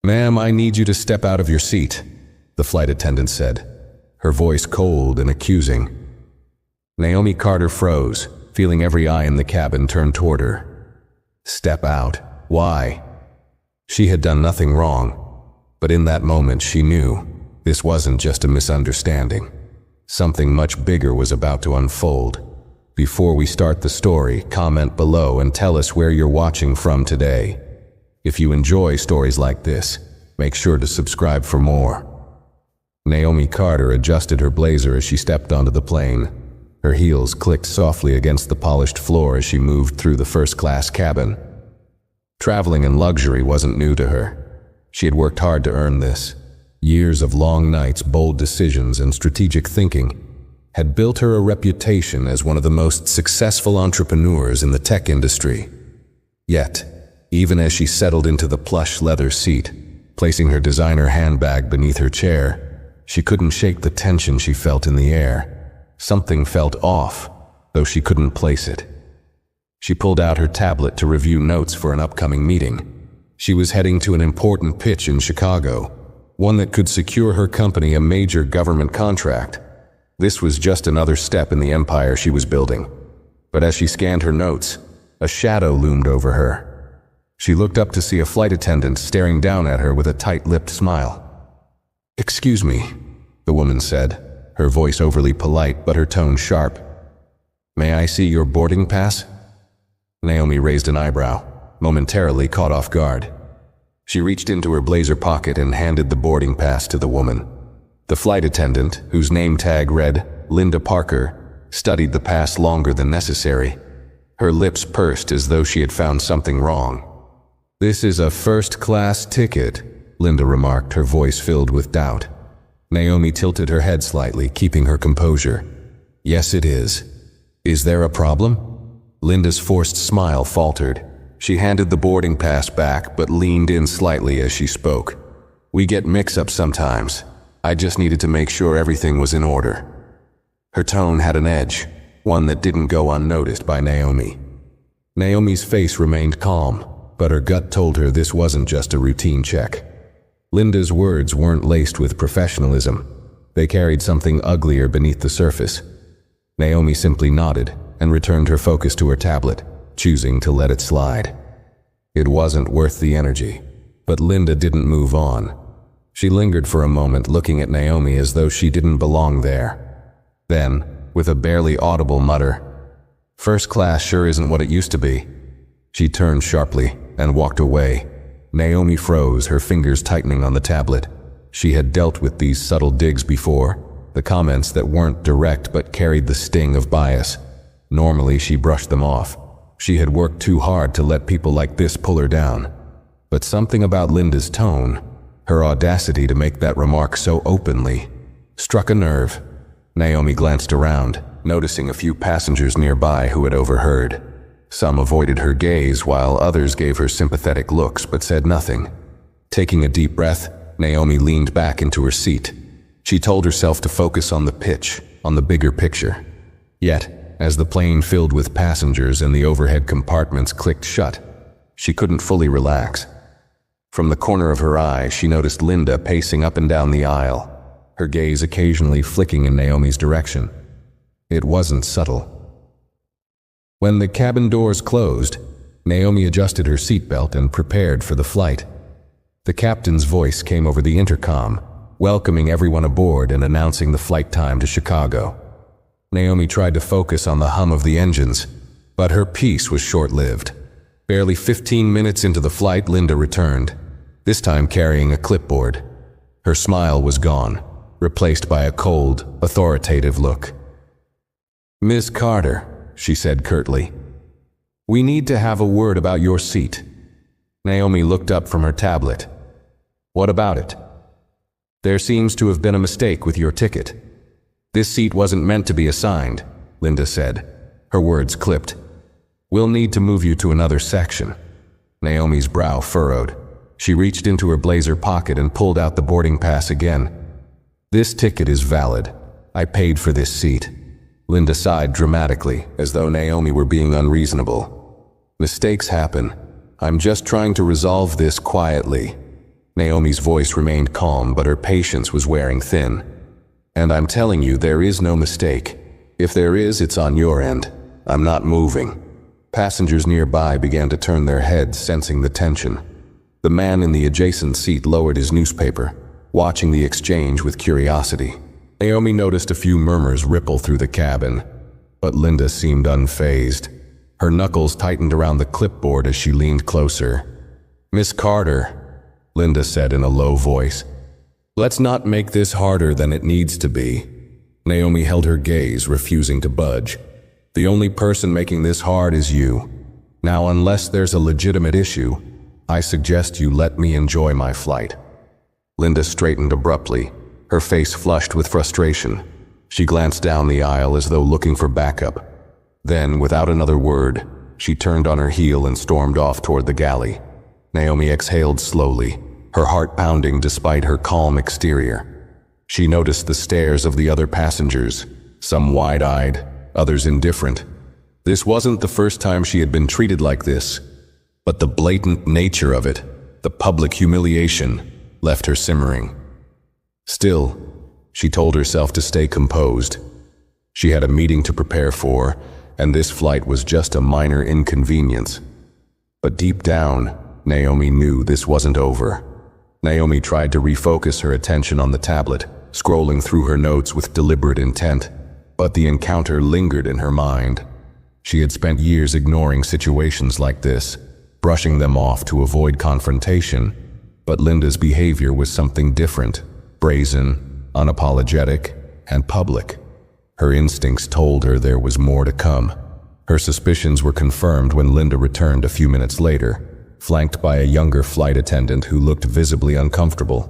"Ma'am, I need you to step out of your seat," the flight attendant said, her voice cold and accusing. Naomi Carter froze, feeling every eye in the cabin turn toward her. Step out? Why? She had done nothing wrong, but in that moment she knew this wasn't just a misunderstanding. Something much bigger was about to unfold. Before we start the story, comment below and tell us where you're watching from today. If you enjoy stories like this, make sure to subscribe for more. Naomi Carter adjusted her blazer as she stepped onto the plane. Her heels clicked softly against the polished floor as she moved through the first-class cabin. Traveling in luxury wasn't new to her. She had worked hard to earn this. Years of long nights, bold decisions, and strategic thinking had built her a reputation as one of the most successful entrepreneurs in the tech industry. Yet, even as she settled into the plush leather seat, placing her designer handbag beneath her chair, she couldn't shake the tension she felt in the air. Something felt off, though she couldn't place it. She pulled out her tablet to review notes for an upcoming meeting. She was heading to an important pitch in Chicago, one that could secure her company a major government contract. This was just another step in the empire she was building. But as she scanned her notes, a shadow loomed over her. She looked up to see a flight attendant staring down at her with a tight-lipped smile. "Excuse me," the woman said, her voice overly polite but her tone sharp. "May I see your boarding pass?" Naomi raised an eyebrow, momentarily caught off guard. She reached into her blazer pocket and handed the boarding pass to the woman. The flight attendant, whose name tag read Linda Parker, studied the pass longer than necessary. Her lips pursed as though she had found something wrong. "This is a first-class ticket," Linda remarked, her voice filled with doubt. Naomi tilted her head slightly, keeping her composure. "Yes, it is. Is there a problem?" Linda's forced smile faltered. She handed the boarding pass back, but leaned in slightly as she spoke. "We get mix-ups sometimes. I just needed to make sure everything was in order." Her tone had an edge, one that didn't go unnoticed by Naomi. Naomi's face remained calm, but her gut told her this wasn't just a routine check. Linda's words weren't laced with professionalism. They carried something uglier beneath the surface. Naomi simply nodded and returned her focus to her tablet, choosing to let it slide. It wasn't worth the energy, but Linda didn't move on. She lingered for a moment, looking at Naomi as though she didn't belong there. Then, with a barely audible mutter, "First class sure isn't what it used to be," she turned sharply and walked away. Naomi froze, her fingers tightening on the tablet. She had dealt with these subtle digs before, the comments that weren't direct but carried the sting of bias. Normally she brushed them off. She had worked too hard to let people like this pull her down. But something about Linda's tone, her audacity to make that remark so openly, struck a nerve. Naomi glanced around, noticing a few passengers nearby who had overheard. Some avoided her gaze while others gave her sympathetic looks but said nothing. Taking a deep breath, Naomi leaned back into her seat. She told herself to focus on the pitch, on the bigger picture. Yet, as the plane filled with passengers and the overhead compartments clicked shut, she couldn't fully relax. From the corner of her eye, she noticed Linda pacing up and down the aisle, her gaze occasionally flicking in Naomi's direction. It wasn't subtle. When the cabin doors closed, Naomi adjusted her seatbelt and prepared for the flight. The captain's voice came over the intercom, welcoming everyone aboard and announcing the flight time to Chicago. Naomi tried to focus on the hum of the engines, but her peace was short-lived. Barely 15 minutes into the flight, Linda returned, this time carrying a clipboard. Her smile was gone, replaced by a cold, authoritative look. "Miss Carter," she said curtly, "we need to have a word about your seat." Naomi looked up from her tablet. "What about it?" "There seems to have been a mistake with your ticket. This seat wasn't meant to be assigned," Linda said, her words clipped. "We'll need to move you to another section." Naomi's brow furrowed. She reached into her blazer pocket and pulled out the boarding pass again. "This ticket is valid. I paid for this seat." Linda sighed dramatically, as though Naomi were being unreasonable. "Mistakes happen. I'm just trying to resolve this quietly." Naomi's voice remained calm, but her patience was wearing thin. "And I'm telling you, there is no mistake. If there is, it's on your end. I'm not moving." Passengers nearby began to turn their heads, sensing the tension. The man in the adjacent seat lowered his newspaper, watching the exchange with curiosity. Naomi noticed a few murmurs ripple through the cabin, but Linda seemed unfazed. Her knuckles tightened around the clipboard as she leaned closer. "Miss Carter," Linda said in a low voice, "let's not make this harder than it needs to be." Naomi held her gaze, refusing to budge. "The only person making this hard is you. Now, unless there's a legitimate issue, I suggest you let me enjoy my flight." Linda straightened abruptly, her face flushed with frustration. She glanced down the aisle as though looking for backup. Then, without another word, she turned on her heel and stormed off toward the galley. Naomi exhaled slowly, her heart pounding despite her calm exterior. She noticed the stares of the other passengers, some wide-eyed, others indifferent. This wasn't the first time she had been treated like this, but the blatant nature of it, the public humiliation, left her simmering. Still, she told herself to stay composed. She had a meeting to prepare for, and this flight was just a minor inconvenience. But deep down, Naomi knew this wasn't over. Naomi tried to refocus her attention on the tablet, scrolling through her notes with deliberate intent, but the encounter lingered in her mind. She had spent years ignoring situations like this, brushing them off to avoid confrontation, but Linda's behavior was something different, brazen, unapologetic, and public. Her instincts told her there was more to come. Her suspicions were confirmed when Linda returned a few minutes later, flanked by a younger flight attendant who looked visibly uncomfortable.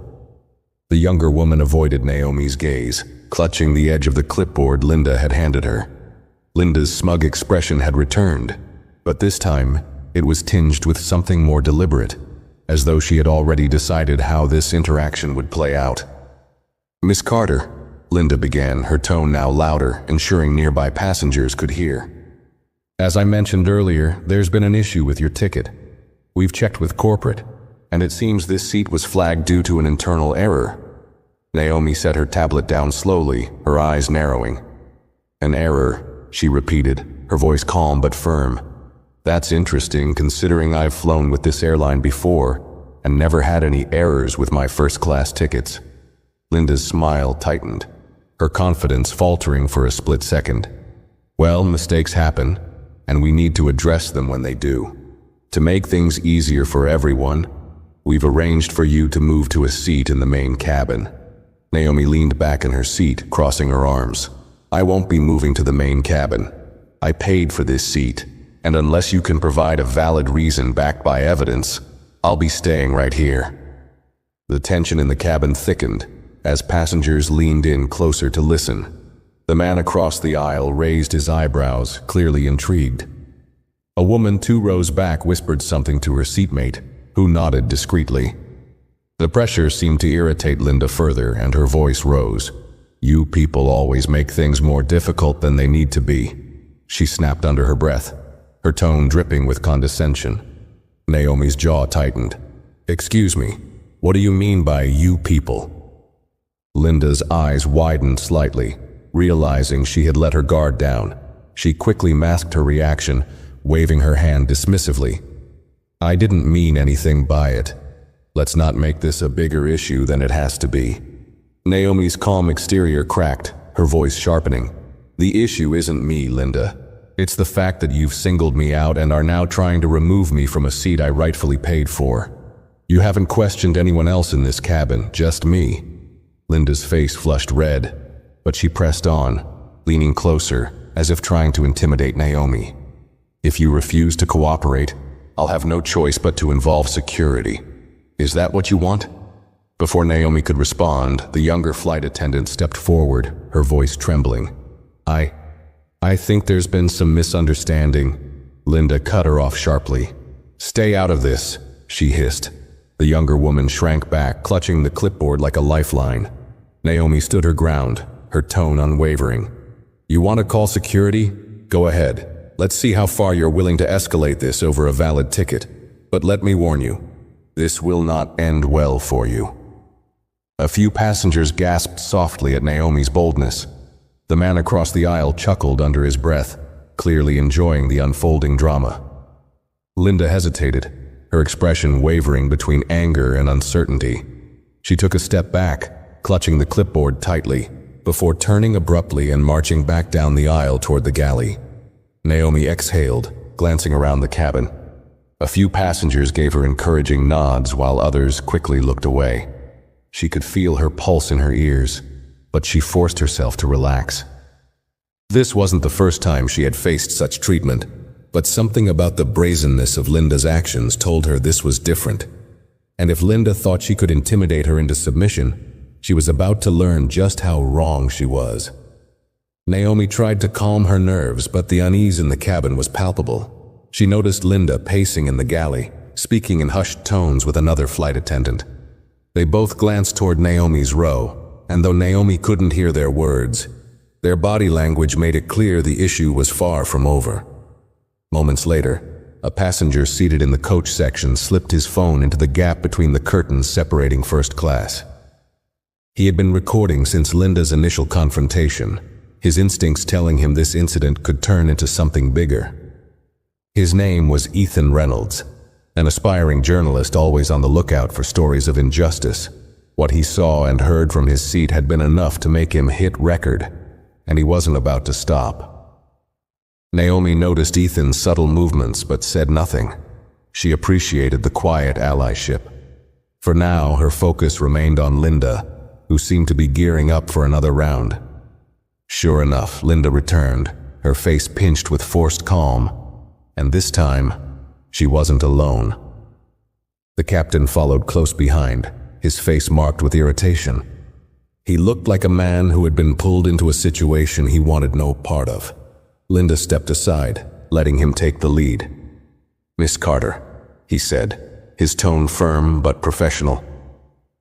The younger woman avoided Naomi's gaze, clutching the edge of the clipboard Linda had handed her. Linda's smug expression had returned, but this time it was tinged with something more deliberate, as though she had already decided how this interaction would play out. "Miss Carter," Linda began, her tone now louder, ensuring nearby passengers could hear. "As I mentioned earlier, there's been an issue with your ticket. We've checked with corporate, and it seems this seat was flagged due to an internal error." Naomi set her tablet down slowly, her eyes narrowing. "An error," she repeated, her voice calm but firm. "That's interesting, considering I've flown with this airline before and never had any errors with my first-class tickets." Linda's smile tightened, her confidence faltering for a split second. "Well, mistakes happen, and we need to address them when they do. To make things easier for everyone, we've arranged for you to move to a seat in the main cabin." Naomi leaned back in her seat, crossing her arms. "I won't be moving to the main cabin. I paid for this seat, and unless you can provide a valid reason backed by evidence, I'll be staying right here." The tension in the cabin thickened as passengers leaned in closer to listen. The man across the aisle raised his eyebrows, clearly intrigued. A woman 2 rows back whispered something to her seatmate, who nodded discreetly. The pressure seemed to irritate Linda further, and her voice rose. "You people always make things more difficult than they need to be," she snapped under her breath, her tone dripping with condescension. Naomi's jaw tightened. "Excuse me, what do you mean by you people?" Linda's eyes widened slightly, realizing she had let her guard down. She quickly masked her reaction, waving her hand dismissively. "I didn't mean anything by it. Let's not make this a bigger issue than it has to be." Naomi's calm exterior cracked, her voice sharpening. "The issue isn't me, Linda. It's the fact that you've singled me out and are now trying to remove me from a seat I rightfully paid for. You haven't questioned anyone else in this cabin, just me." Linda's face flushed red, but she pressed on, leaning closer, as if trying to intimidate Naomi. "If you refuse to cooperate, I'll have no choice but to involve security. Is that what you want?" Before Naomi could respond, the younger flight attendant stepped forward, her voice trembling. I think there's been some misunderstanding." Linda cut her off sharply. "Stay out of this," she hissed. The younger woman shrank back, clutching the clipboard like a lifeline. Naomi stood her ground, her tone unwavering. "You want to call security? Go ahead. Let's see how far you're willing to escalate this over a valid ticket. But let me warn you, This will not end well for you." A few passengers gasped softly at Naomi's boldness. The man across the aisle chuckled under his breath, clearly enjoying the unfolding drama. Linda hesitated, her expression wavering between anger and uncertainty. She took a step back, clutching the clipboard tightly, before turning abruptly and marching back down the aisle toward the galley. Naomi exhaled, glancing around the cabin. A few passengers gave her encouraging nods while others quickly looked away. She could feel her pulse in her ears, but she forced herself to relax. This wasn't the first time she had faced such treatment, but something about the brazenness of Linda's actions told her this was different. And if Linda thought she could intimidate her into submission, she was about to learn just how wrong she was. Naomi tried to calm her nerves, but the unease in the cabin was palpable. She noticed Linda pacing in the galley, speaking in hushed tones with another flight attendant. They both glanced toward Naomi's row, and though Naomi couldn't hear their words, their body language made it clear the issue was far from over. Moments later, a passenger seated in the coach section slipped his phone into the gap between the curtains separating first class. He had been recording since Linda's initial confrontation, his instincts telling him this incident could turn into something bigger. His name was Ethan Reynolds, an aspiring journalist always on the lookout for stories of injustice. What he saw and heard from his seat had been enough to make him hit record, and he wasn't about to stop. Naomi noticed Ethan's subtle movements but said nothing. She appreciated the quiet allyship. For now, her focus remained on Linda, who seemed to be gearing up for another round. Sure enough, Linda returned, her face pinched with forced calm, and this time, she wasn't alone. The captain followed close behind, his face marked with irritation. He looked like a man who had been pulled into a situation he wanted no part of. Linda stepped aside, letting him take the lead. "Miss Carter," he said, his tone firm but professional.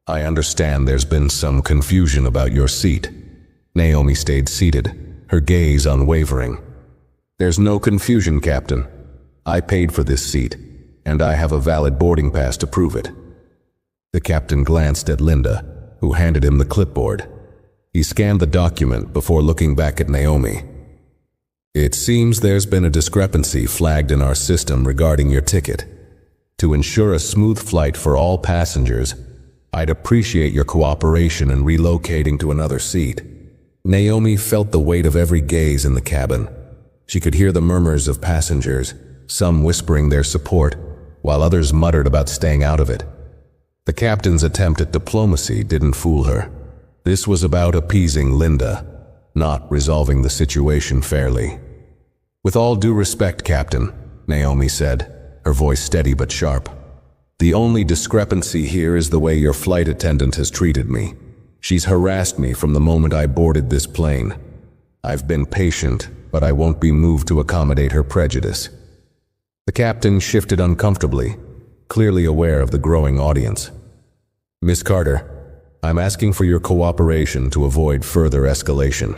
"I understand there's been some confusion about your seat." Naomi stayed seated, her gaze unwavering. "There's no confusion, Captain. I paid for this seat, and I have a valid boarding pass to prove it." The captain glanced at Linda, who handed him the clipboard. He scanned the document before looking back at Naomi. "It seems there's been a discrepancy flagged in our system regarding your ticket. To ensure a smooth flight for all passengers, I'd appreciate your cooperation in relocating to another seat." Naomi felt the weight of every gaze in the cabin. She could hear the murmurs of passengers, some whispering their support, while others muttered about staying out of it. The captain's attempt at diplomacy didn't fool her. This was about appeasing Linda, not resolving the situation fairly. "With all due respect, Captain," Naomi said, her voice steady but sharp. "The only discrepancy here is the way your flight attendant has treated me. She's harassed me from the moment I boarded this plane. I've been patient, but I won't be moved to accommodate her prejudice." The captain shifted uncomfortably, clearly aware of the growing audience. "Miss Carter, I'm asking for your cooperation to avoid further escalation."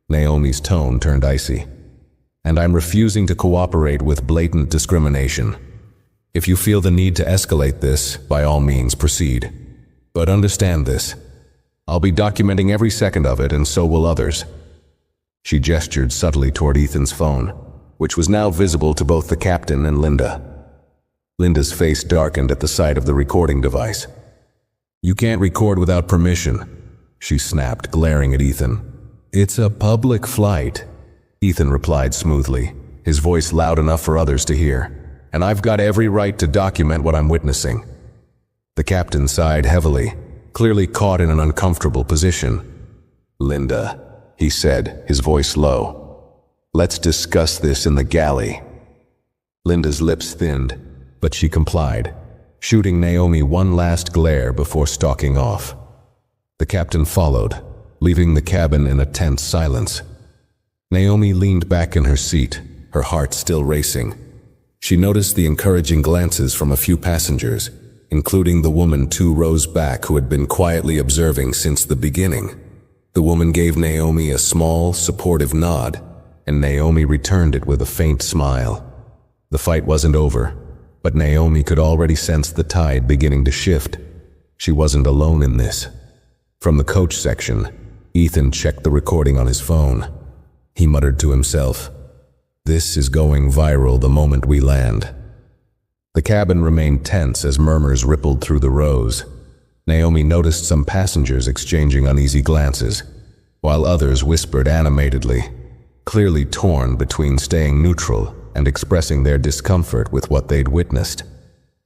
Naomi's tone turned icy. "And I'm refusing to cooperate with blatant discrimination. If you feel the need to escalate this, by all means proceed. But understand this. I'll be documenting every second of it, and so will others." She gestured subtly toward Ethan's phone, which was now visible to both the captain and Linda. Linda's face darkened at the sight of the recording device. "You can't record without permission," she snapped, glaring at Ethan. "It's a public flight," Ethan replied smoothly, his voice loud enough for others to hear. "And I've got every right to document what I'm witnessing." The captain sighed heavily, clearly caught in an uncomfortable position. "Linda," he said, his voice low. "Let's discuss this in the galley." Linda's lips thinned, but she complied, shooting Naomi one last glare before stalking off. The captain followed, leaving the cabin in a tense silence. Naomi leaned back in her seat, her heart still racing. She noticed the encouraging glances from a few passengers, including the woman 2 rows back who had been quietly observing since the beginning. The woman gave Naomi a small, supportive nod, and Naomi returned it with a faint smile. The fight wasn't over, but Naomi could already sense the tide beginning to shift. She wasn't alone in this. From the coach section, Ethan checked the recording on his phone. He muttered to himself, "This is going viral the moment we land." The cabin remained tense as murmurs rippled through the rows. Naomi noticed some passengers exchanging uneasy glances, while others whispered animatedly, clearly torn between staying neutral and expressing their discomfort with what they'd witnessed.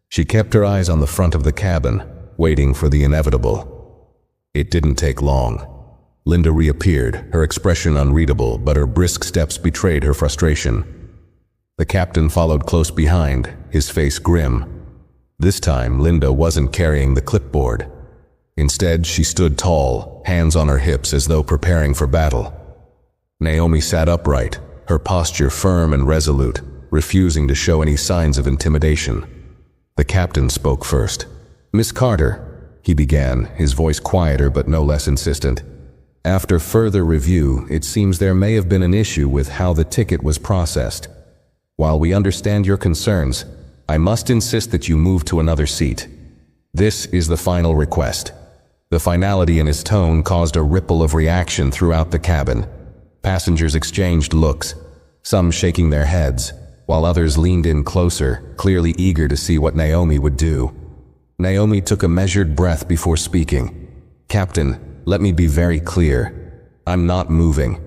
She kept her eyes on the front of the cabin, waiting for the inevitable. It didn't take long. Linda reappeared, her expression unreadable, but her brisk steps betrayed her frustration. The captain followed close behind, his face grim. This time, Linda wasn't carrying the clipboard. Instead, she stood tall, hands on her hips as though preparing for battle. Naomi sat upright, her posture firm and resolute, refusing to show any signs of intimidation. The captain spoke first. "Miss Carter," he began, his voice quieter but no less insistent. "After further review, it seems there may have been an issue with how the ticket was processed. While we understand your concerns, I must insist that you move to another seat. This is the final request." The finality in his tone caused a ripple of reaction throughout the cabin. Passengers exchanged looks, some shaking their heads, while others leaned in closer, clearly eager to see what Naomi would do. Naomi took a measured breath before speaking. "Captain, let me be very clear. I'm not moving.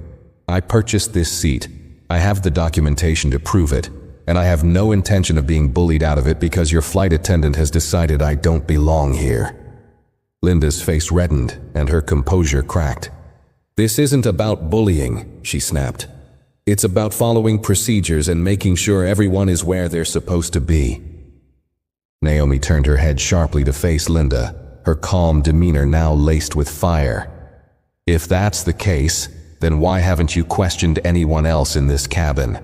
I purchased this seat. I have the documentation to prove it, and I have no intention of being bullied out of it because your flight attendant has decided I don't belong here." Linda's face reddened, and her composure cracked. "This isn't about bullying," she snapped. "It's about following procedures and making sure everyone is where they're supposed to be." Naomi turned her head sharply to face Linda, her calm demeanor now laced with fire. "If that's the case, then why haven't you questioned anyone else in this cabin?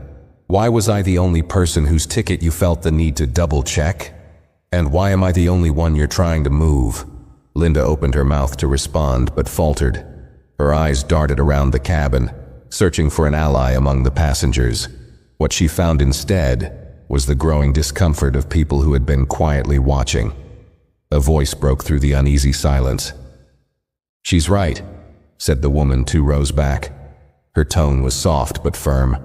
Why was I the only person whose ticket you felt the need to double-check? And why am I the only one you're trying to move?" Linda opened her mouth to respond, but faltered. Her eyes darted around the cabin, searching for an ally among the passengers. What she found instead was the growing discomfort of people who had been quietly watching. A voice broke through the uneasy silence. "She's right," said the woman 2 rows back. Her tone was soft but firm.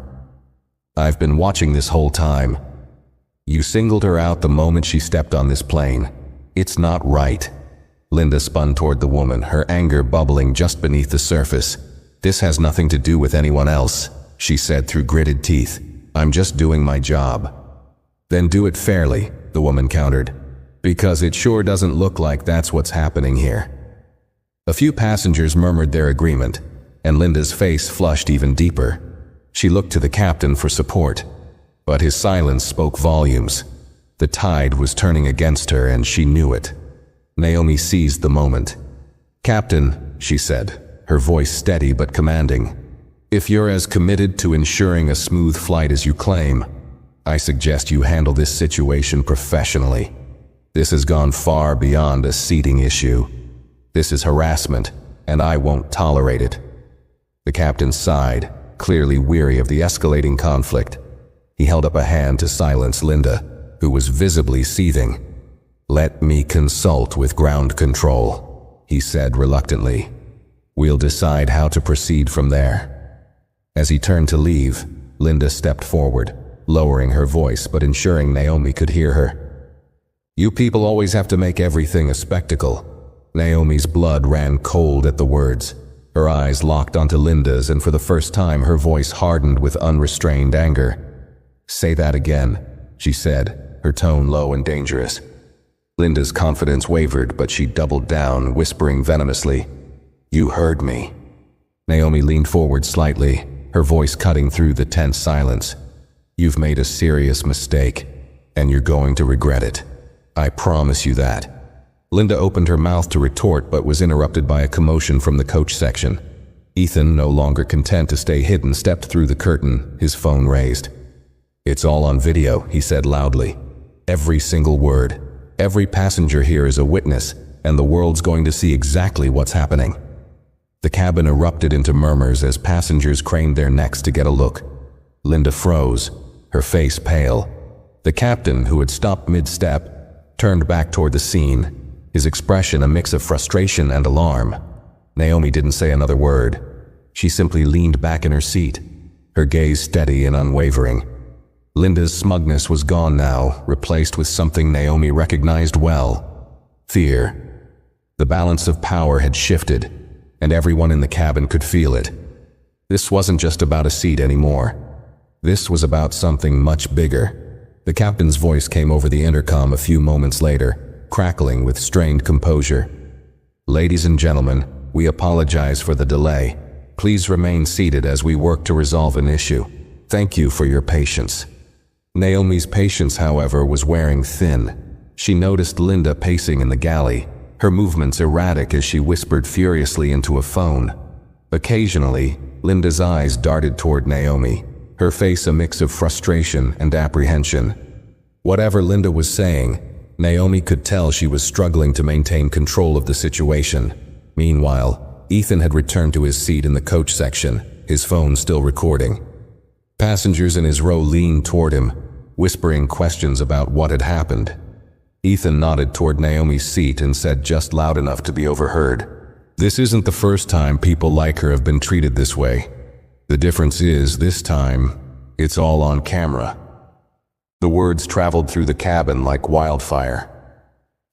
"I've been watching this whole time. You singled her out the moment she stepped on this plane. It's not right." Linda spun toward the woman, her anger bubbling just beneath the surface. "This has nothing to do with anyone else," she said through gritted teeth. "I'm just doing my job." "Then do it fairly," the woman countered, "because it sure doesn't look like that's what's happening here." A few passengers murmured their agreement, and Linda's face flushed even deeper. She looked to the captain for support, but his silence spoke volumes. The tide was turning against her, and she knew it. Naomi seized the moment. "Captain," she said, her voice steady but commanding, "if you're as committed to ensuring a smooth flight as you claim, I suggest you handle this situation professionally. This has gone far beyond a seating issue. This is harassment, and I won't tolerate it." The captain sighed, clearly weary of the escalating conflict. He held up a hand to silence Linda, who was visibly seething. "Let me consult with ground control," he said reluctantly. "We'll decide how to proceed from there." As he turned to leave, Linda stepped forward, lowering her voice but ensuring Naomi could hear her. "You people always have to make everything a spectacle." Naomi's blood ran cold at the words. Her eyes locked onto Linda's, and for the first time her voice hardened with unrestrained anger. "Say that again," she said, her tone low and dangerous. Linda's confidence wavered, but she doubled down, whispering venomously, "You heard me." Naomi leaned forward slightly, her voice cutting through the tense silence. "You've made a serious mistake, and you're going to regret it. I promise you that." Linda opened her mouth to retort, but was interrupted by a commotion from the coach section. Ethan, no longer content to stay hidden, stepped through the curtain, his phone raised. "It's all on video," he said loudly. "Every single word. Every passenger here is a witness, and the world's going to see exactly what's happening." The cabin erupted into murmurs as passengers craned their necks to get a look. Linda froze, her face pale. The captain, who had stopped mid-step, turned back toward the scene, his expression a mix of frustration and alarm. Naomi didn't say another word. She simply leaned back in her seat, her gaze steady and unwavering. Linda's smugness was gone now, replaced with something Naomi recognized well: fear. The balance of power had shifted, and everyone in the cabin could feel it. This wasn't just about a seat anymore. This was about something much bigger. The captain's voice came over the intercom a few moments later, crackling with strained composure. "Ladies and gentlemen, we apologize for the delay. Please remain seated as we work to resolve an issue. Thank you for your patience." Naomi's patience, however, was wearing thin. She noticed Linda pacing in the galley, her movements erratic as she whispered furiously into a phone. Occasionally, Linda's eyes darted toward Naomi, her face a mix of frustration and apprehension. Whatever Linda was saying, Naomi could tell she was struggling to maintain control of the situation. Meanwhile, Ethan had returned to his seat in the coach section, his phone still recording. Passengers in his row leaned toward him, whispering questions about what had happened. Ethan nodded toward Naomi's seat and said just loud enough to be overheard, "This isn't the first time people like her have been treated this way. The difference is, this time, it's all on camera." The words traveled through the cabin like wildfire.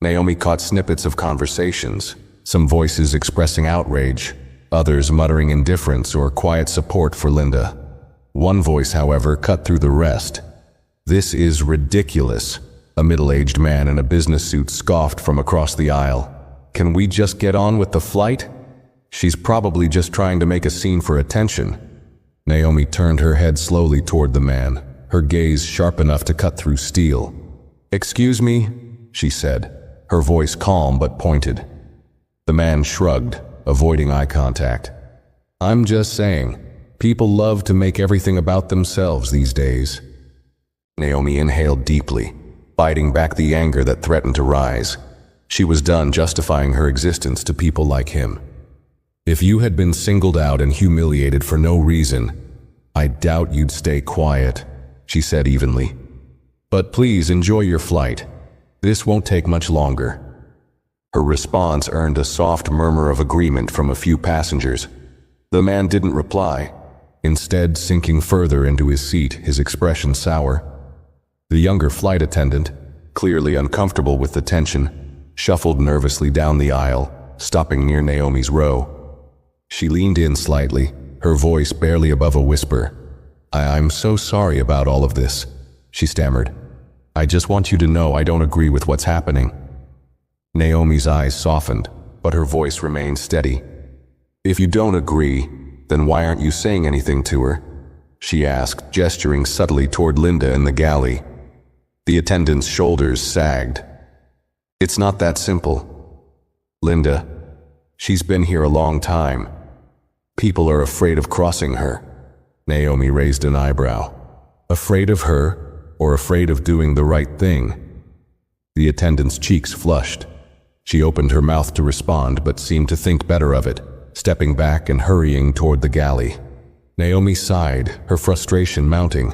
Naomi caught snippets of conversations, some voices expressing outrage, others muttering indifference or quiet support for Linda. One voice, however, cut through the rest. "This is ridiculous," a middle-aged man in a business suit scoffed from across the aisle. "Can we just get on with the flight? She's probably just trying to make a scene for attention." Naomi turned her head slowly toward the man, her gaze sharp enough to cut through steel. "Excuse me," she said, her voice calm but pointed. The man shrugged, avoiding eye contact. "I'm just saying, people love to make everything about themselves these days." Naomi inhaled deeply, biting back the anger that threatened to rise. She was done justifying her existence to people like him. "If you had been singled out and humiliated for no reason, I doubt you'd stay quiet," she said evenly. "But please enjoy your flight. This won't take much longer." Her response earned a soft murmur of agreement from a few passengers. The man didn't reply, instead sinking further into his seat, his expression sour. The younger flight attendant, clearly uncomfortable with the tension, shuffled nervously down the aisle, stopping near Naomi's row. She leaned in slightly, her voice barely above a whisper. I'm so sorry about all of this," she stammered. "I just want you to know I don't agree with what's happening." Naomi's eyes softened, but her voice remained steady. "If you don't agree, then why aren't you saying anything to her?" she asked, gesturing subtly toward Linda in the galley. The attendant's shoulders sagged. "It's not that simple. Linda, she's been here a long time. People are afraid of crossing her." Naomi raised an eyebrow. "Afraid of her, or afraid of doing the right thing?" The attendant's cheeks flushed. She opened her mouth to respond, but seemed to think better of it, stepping back and hurrying toward the galley. Naomi sighed, her frustration mounting.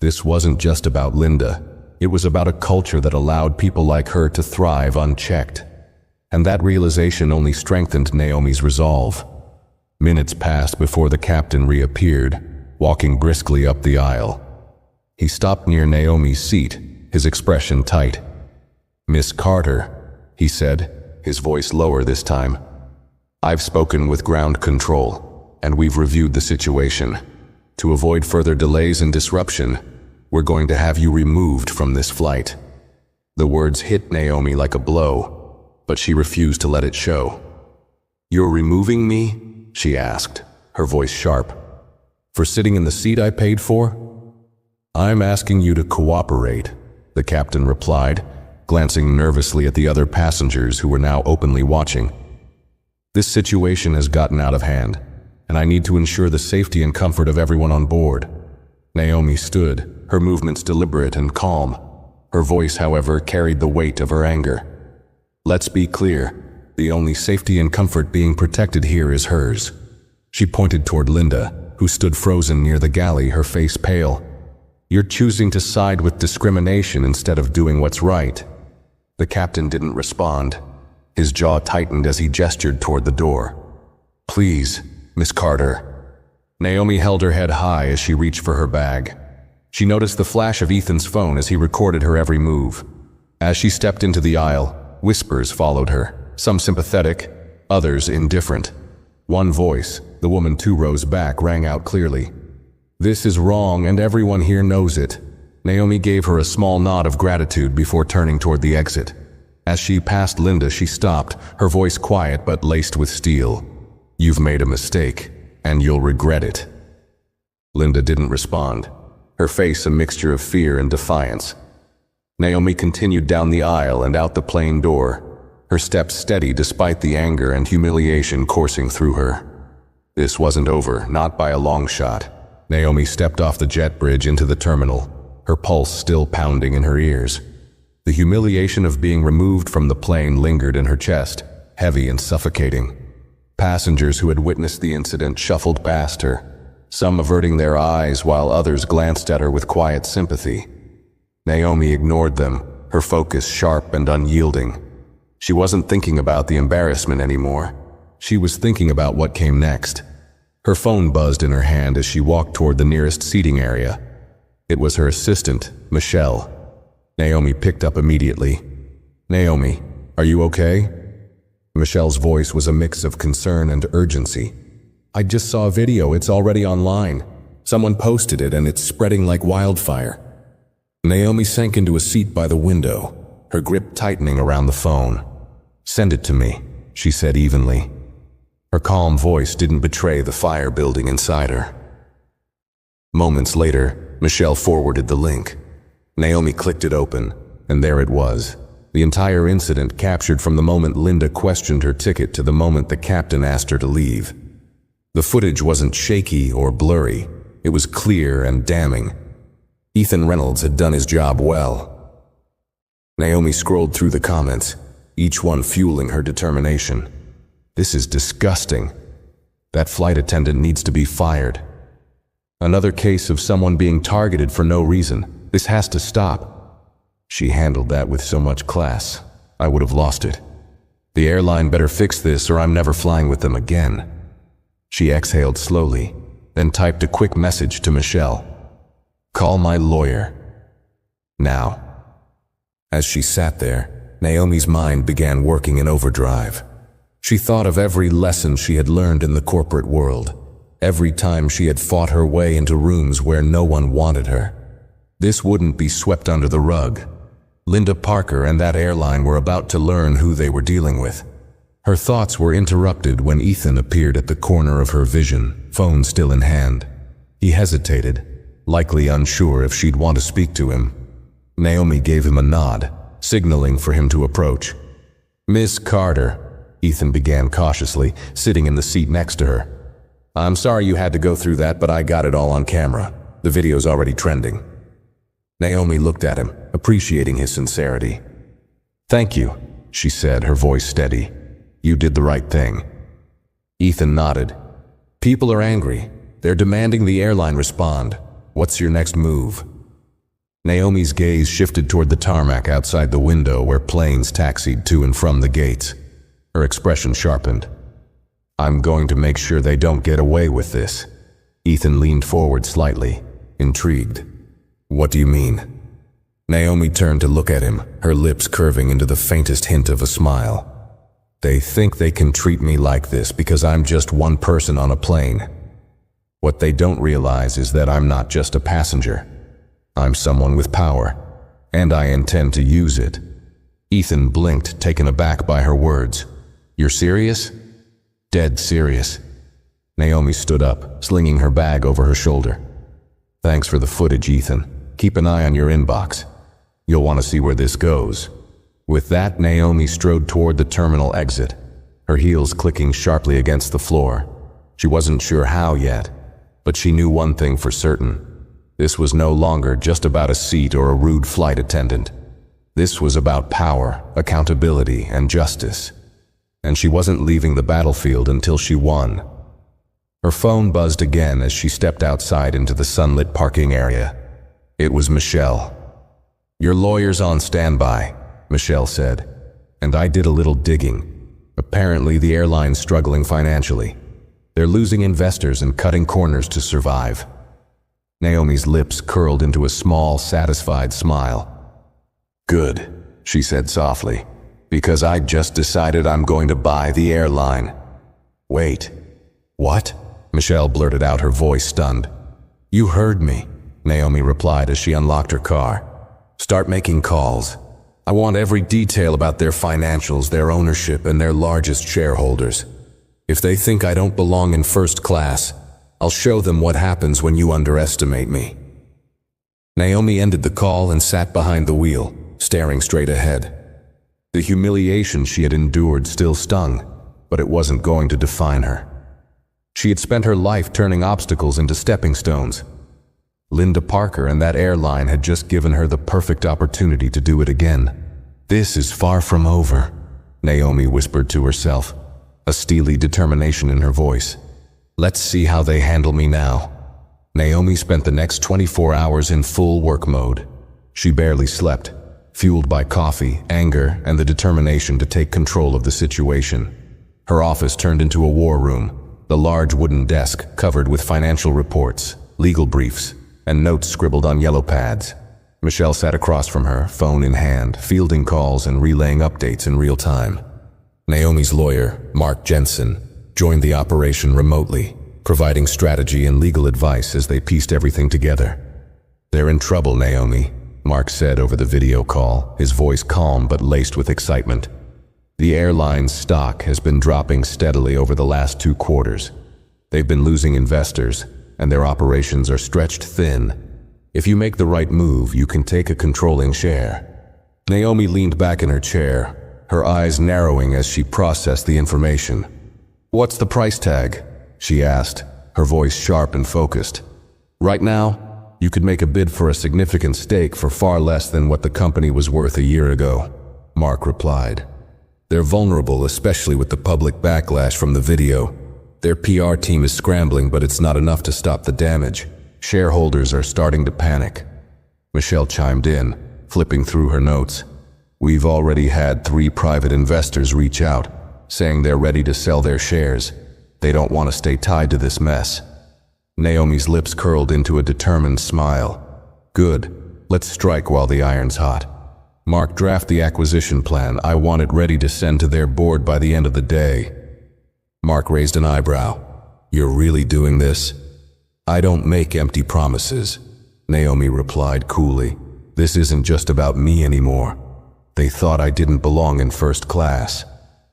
This wasn't just about Linda. It was about a culture that allowed people like her to thrive unchecked. And that realization only strengthened Naomi's resolve. Minutes passed before the captain reappeared, walking briskly up the aisle. He stopped near Naomi's seat, his expression tight. "Miss Carter," he said, his voice lower this time. "I've spoken with ground control, and we've reviewed the situation. To avoid further delays and disruption, we're going to have you removed from this flight." The words hit Naomi like a blow, but she refused to let it show. "You're removing me?" she asked, her voice sharp. "For sitting in the seat I paid for?" "I'm asking you to cooperate," the captain replied, glancing nervously at the other passengers who were now openly watching. "This situation has gotten out of hand, and I need to ensure the safety and comfort of everyone on board." Naomi stood, her movements deliberate and calm. Her voice, however, carried the weight of her anger. "Let's be clear, the only safety and comfort being protected here is hers." She pointed toward Linda, who stood frozen near the galley, her face pale. You're choosing to side with discrimination instead of doing what's right." The captain didn't respond. His jaw tightened as he gestured toward the door. "Please, Miss Carter." Naomi held her head high as she reached for her bag. She noticed the flash of Ethan's phone as he recorded her every move. As she stepped into the aisle, whispers followed her, some sympathetic, others indifferent. One voice, the woman 2 rows back, rang out clearly. "This is wrong and everyone here knows it." Naomi gave her a small nod of gratitude before turning toward the exit. As she passed Linda, she stopped, her voice quiet but laced with steel. "You've made a mistake, and you'll regret it." Linda didn't respond, her face a mixture of fear and defiance. Naomi continued down the aisle and out the plane door, her steps steady despite the anger and humiliation coursing through her. This wasn't over, not by a long shot. Naomi stepped off the jet bridge into the terminal, her pulse still pounding in her ears. The humiliation of being removed from the plane lingered in her chest, heavy and suffocating. Passengers who had witnessed the incident shuffled past her, some averting their eyes while others glanced at her with quiet sympathy. Naomi ignored them, her focus sharp and unyielding. She wasn't thinking about the embarrassment anymore. She was thinking about what came next. Her phone buzzed in her hand as she walked toward the nearest seating area. It was her assistant, Michelle. Naomi picked up immediately. "Naomi, are you okay?" Michelle's voice was a mix of concern and urgency. "I just saw a video, it's already online. Someone posted it and it's spreading like wildfire." Naomi sank into a seat by the window, her grip tightening around the phone. "Send it to me," she said evenly. Her calm voice didn't betray the fire building inside her. Moments later, Michelle forwarded the link. Naomi clicked it open, and there it was. The entire incident captured from the moment Linda questioned her ticket to the moment the captain asked her to leave. The footage wasn't shaky or blurry. It was clear and damning. Ethan Reynolds had done his job well. Naomi scrolled through the comments, each one fueling her determination. "This is disgusting. That flight attendant needs to be fired. Another case of someone being targeted for no reason. This has to stop. She handled that with so much class. I would have lost it. The airline better fix this or I'm never flying with them again." She exhaled slowly, then typed a quick message to Michelle. "Call my lawyer. Now." As she sat there, Naomi's mind began working in overdrive. She thought of every lesson she had learned in the corporate world, every time she had fought her way into rooms where no one wanted her. This wouldn't be swept under the rug. Linda Parker and that airline were about to learn who they were dealing with. Her thoughts were interrupted when Ethan appeared at the corner of her vision, phone still in hand. He hesitated, likely unsure if she'd want to speak to him. Naomi gave him a nod, signaling for him to approach. "Miss Carter," Ethan began cautiously, sitting in the seat next to her. "I'm sorry you had to go through that, but I got it all on camera. The video's already trending." Naomi looked at him, appreciating his sincerity. "Thank you," she said, her voice steady. "You did the right thing." Ethan nodded. "People are angry. They're demanding the airline respond. What's your next move?" Naomi's gaze shifted toward the tarmac outside the window where planes taxied to and from the gates. Her expression sharpened. "I'm going to make sure they don't get away with this." Ethan leaned forward slightly, intrigued. "What do you mean?" Naomi turned to look at him, her lips curving into the faintest hint of a smile. "They think they can treat me like this because I'm just one person on a plane. What they don't realize is that I'm not just a passenger. I'm someone with power, and I intend to use it." Ethan blinked, taken aback by her words. "You're serious?" "Dead serious." Naomi stood up, slinging her bag over her shoulder. "Thanks for the footage, Ethan. Keep an eye on your inbox. You'll want to see where this goes." With that, Naomi strode toward the terminal exit, her heels clicking sharply against the floor. She wasn't sure how yet, but she knew one thing for certain. This was no longer just about a seat or a rude flight attendant. This was about power, accountability, and justice. And she wasn't leaving the battlefield until she won. Her phone buzzed again as she stepped outside into the sunlit parking area. It was Michelle. "Your lawyer's on standby," Michelle said, and I did a little digging. Apparently, the airline's struggling financially. They're losing investors and cutting corners to survive. Naomi's lips curled into a small, satisfied smile. "Good," she said softly, "because I just decided I'm going to buy the airline." "Wait, what?" Michelle blurted out, her voice stunned. "You heard me," Naomi replied as she unlocked her car. "Start making calls. I want every detail about their financials, their ownership, and their largest shareholders. If they think I don't belong in first class, I'll show them what happens when you underestimate me." Naomi ended the call and sat behind the wheel, staring straight ahead. The humiliation she had endured still stung, but it wasn't going to define her. She had spent her life turning obstacles into stepping stones. Linda Parker and that airline had just given her the perfect opportunity to do it again. "This is far from over," Naomi whispered to herself, a steely determination in her voice. "Let's see how they handle me now." Naomi spent the next 24 hours in full work mode. She barely slept, fueled by coffee, anger, and the determination to take control of the situation. Her office turned into a war room, the large wooden desk covered with financial reports, legal briefs, and notes scribbled on yellow pads. Michelle sat across from her, phone in hand, fielding calls and relaying updates in real time. Naomi's lawyer, Mark Jensen, joined the operation remotely, providing strategy and legal advice as they pieced everything together. "They're in trouble, Naomi," Mark said over the video call, his voice calm but laced with excitement. "The airline's stock has been dropping steadily over the last 2 quarters. They've been losing investors, and their operations are stretched thin. If you make the right move, you can take a controlling share." Naomi leaned back in her chair, her eyes narrowing as she processed the information. "What's the price tag?" she asked, her voice sharp and focused. "Right now, you could make a bid for a significant stake for far less than what the company was worth a year ago," Mark replied. "They're vulnerable, especially with the public backlash from the video. Their PR team is scrambling, but it's not enough to stop the damage. Shareholders are starting to panic." Michelle chimed in, flipping through her notes. "We've already had 3 private investors reach out, saying they're ready to sell their shares. They don't want to stay tied to this mess." Naomi's lips curled into a determined smile. "Good. Let's strike while the iron's hot. Mark, draft the acquisition plan. I want it ready to send to their board by the end of the day." Mark raised an eyebrow. "You're really doing this?" "I don't make empty promises," Naomi replied coolly. "This isn't just about me anymore. They thought I didn't belong in first class.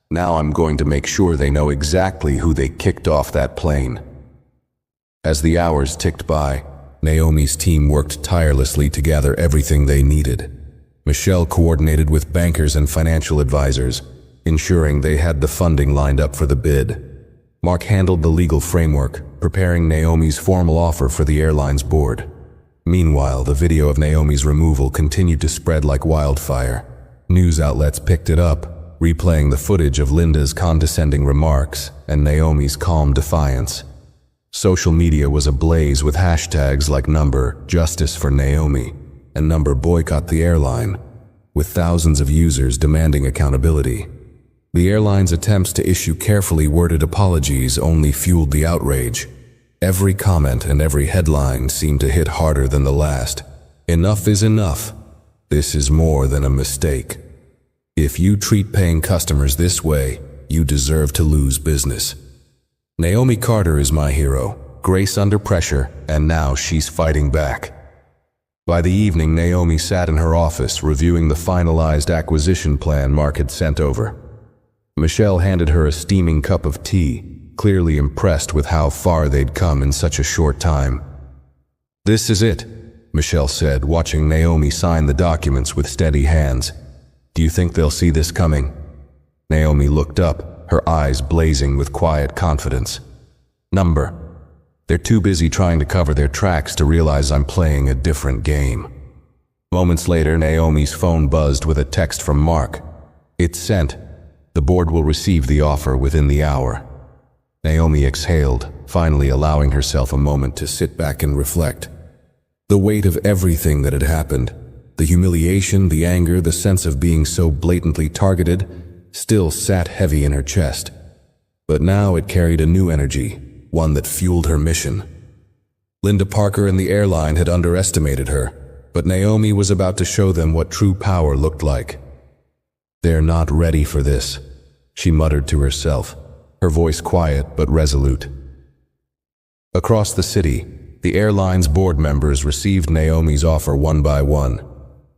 Now I'm going to make sure they know exactly who they kicked off that plane." As the hours ticked by, Naomi's team worked tirelessly to gather everything they needed. Michelle coordinated with bankers and financial advisors, ensuring they had the funding lined up for the bid. Mark handled the legal framework, preparing Naomi's formal offer for the airline's board. Meanwhile, the video of Naomi's removal continued to spread like wildfire. News outlets picked it up, replaying the footage of Linda's condescending remarks and Naomi's calm defiance. Social media was ablaze with hashtags like #Justice for Naomi and #Boycott the airline, with thousands of users demanding accountability. The airline's attempts to issue carefully worded apologies only fueled the outrage. Every comment and every headline seemed to hit harder than the last. "Enough is enough. This is more than a mistake. If you treat paying customers this way, you deserve to lose business. Naomi Carter is my hero, grace under pressure, and now she's fighting back." By the evening, Naomi sat in her office reviewing the finalized acquisition plan Mark had sent over. Michelle handed her a steaming cup of tea, clearly impressed with how far they'd come in such a short time. "This is it," Michelle said, watching Naomi sign the documents with steady hands. "Do you think they'll see this coming?" Naomi looked up, her eyes blazing with quiet confidence. "They're too busy trying to cover their tracks to realize I'm playing a different game." Moments later, Naomi's phone buzzed with a text from Mark. "It's sent. The board will receive the offer within the hour." Naomi exhaled, finally allowing herself a moment to sit back and reflect. The weight of everything that had happened, the humiliation, the anger, the sense of being so blatantly targeted, still sat heavy in her chest. But now it carried a new energy, one that fueled her mission. Linda Parker and the airline had underestimated her, but Naomi was about to show them what true power looked like. "They're not ready for this," she muttered to herself, her voice quiet but resolute. Across the city, the airline's board members received Naomi's offer one by one,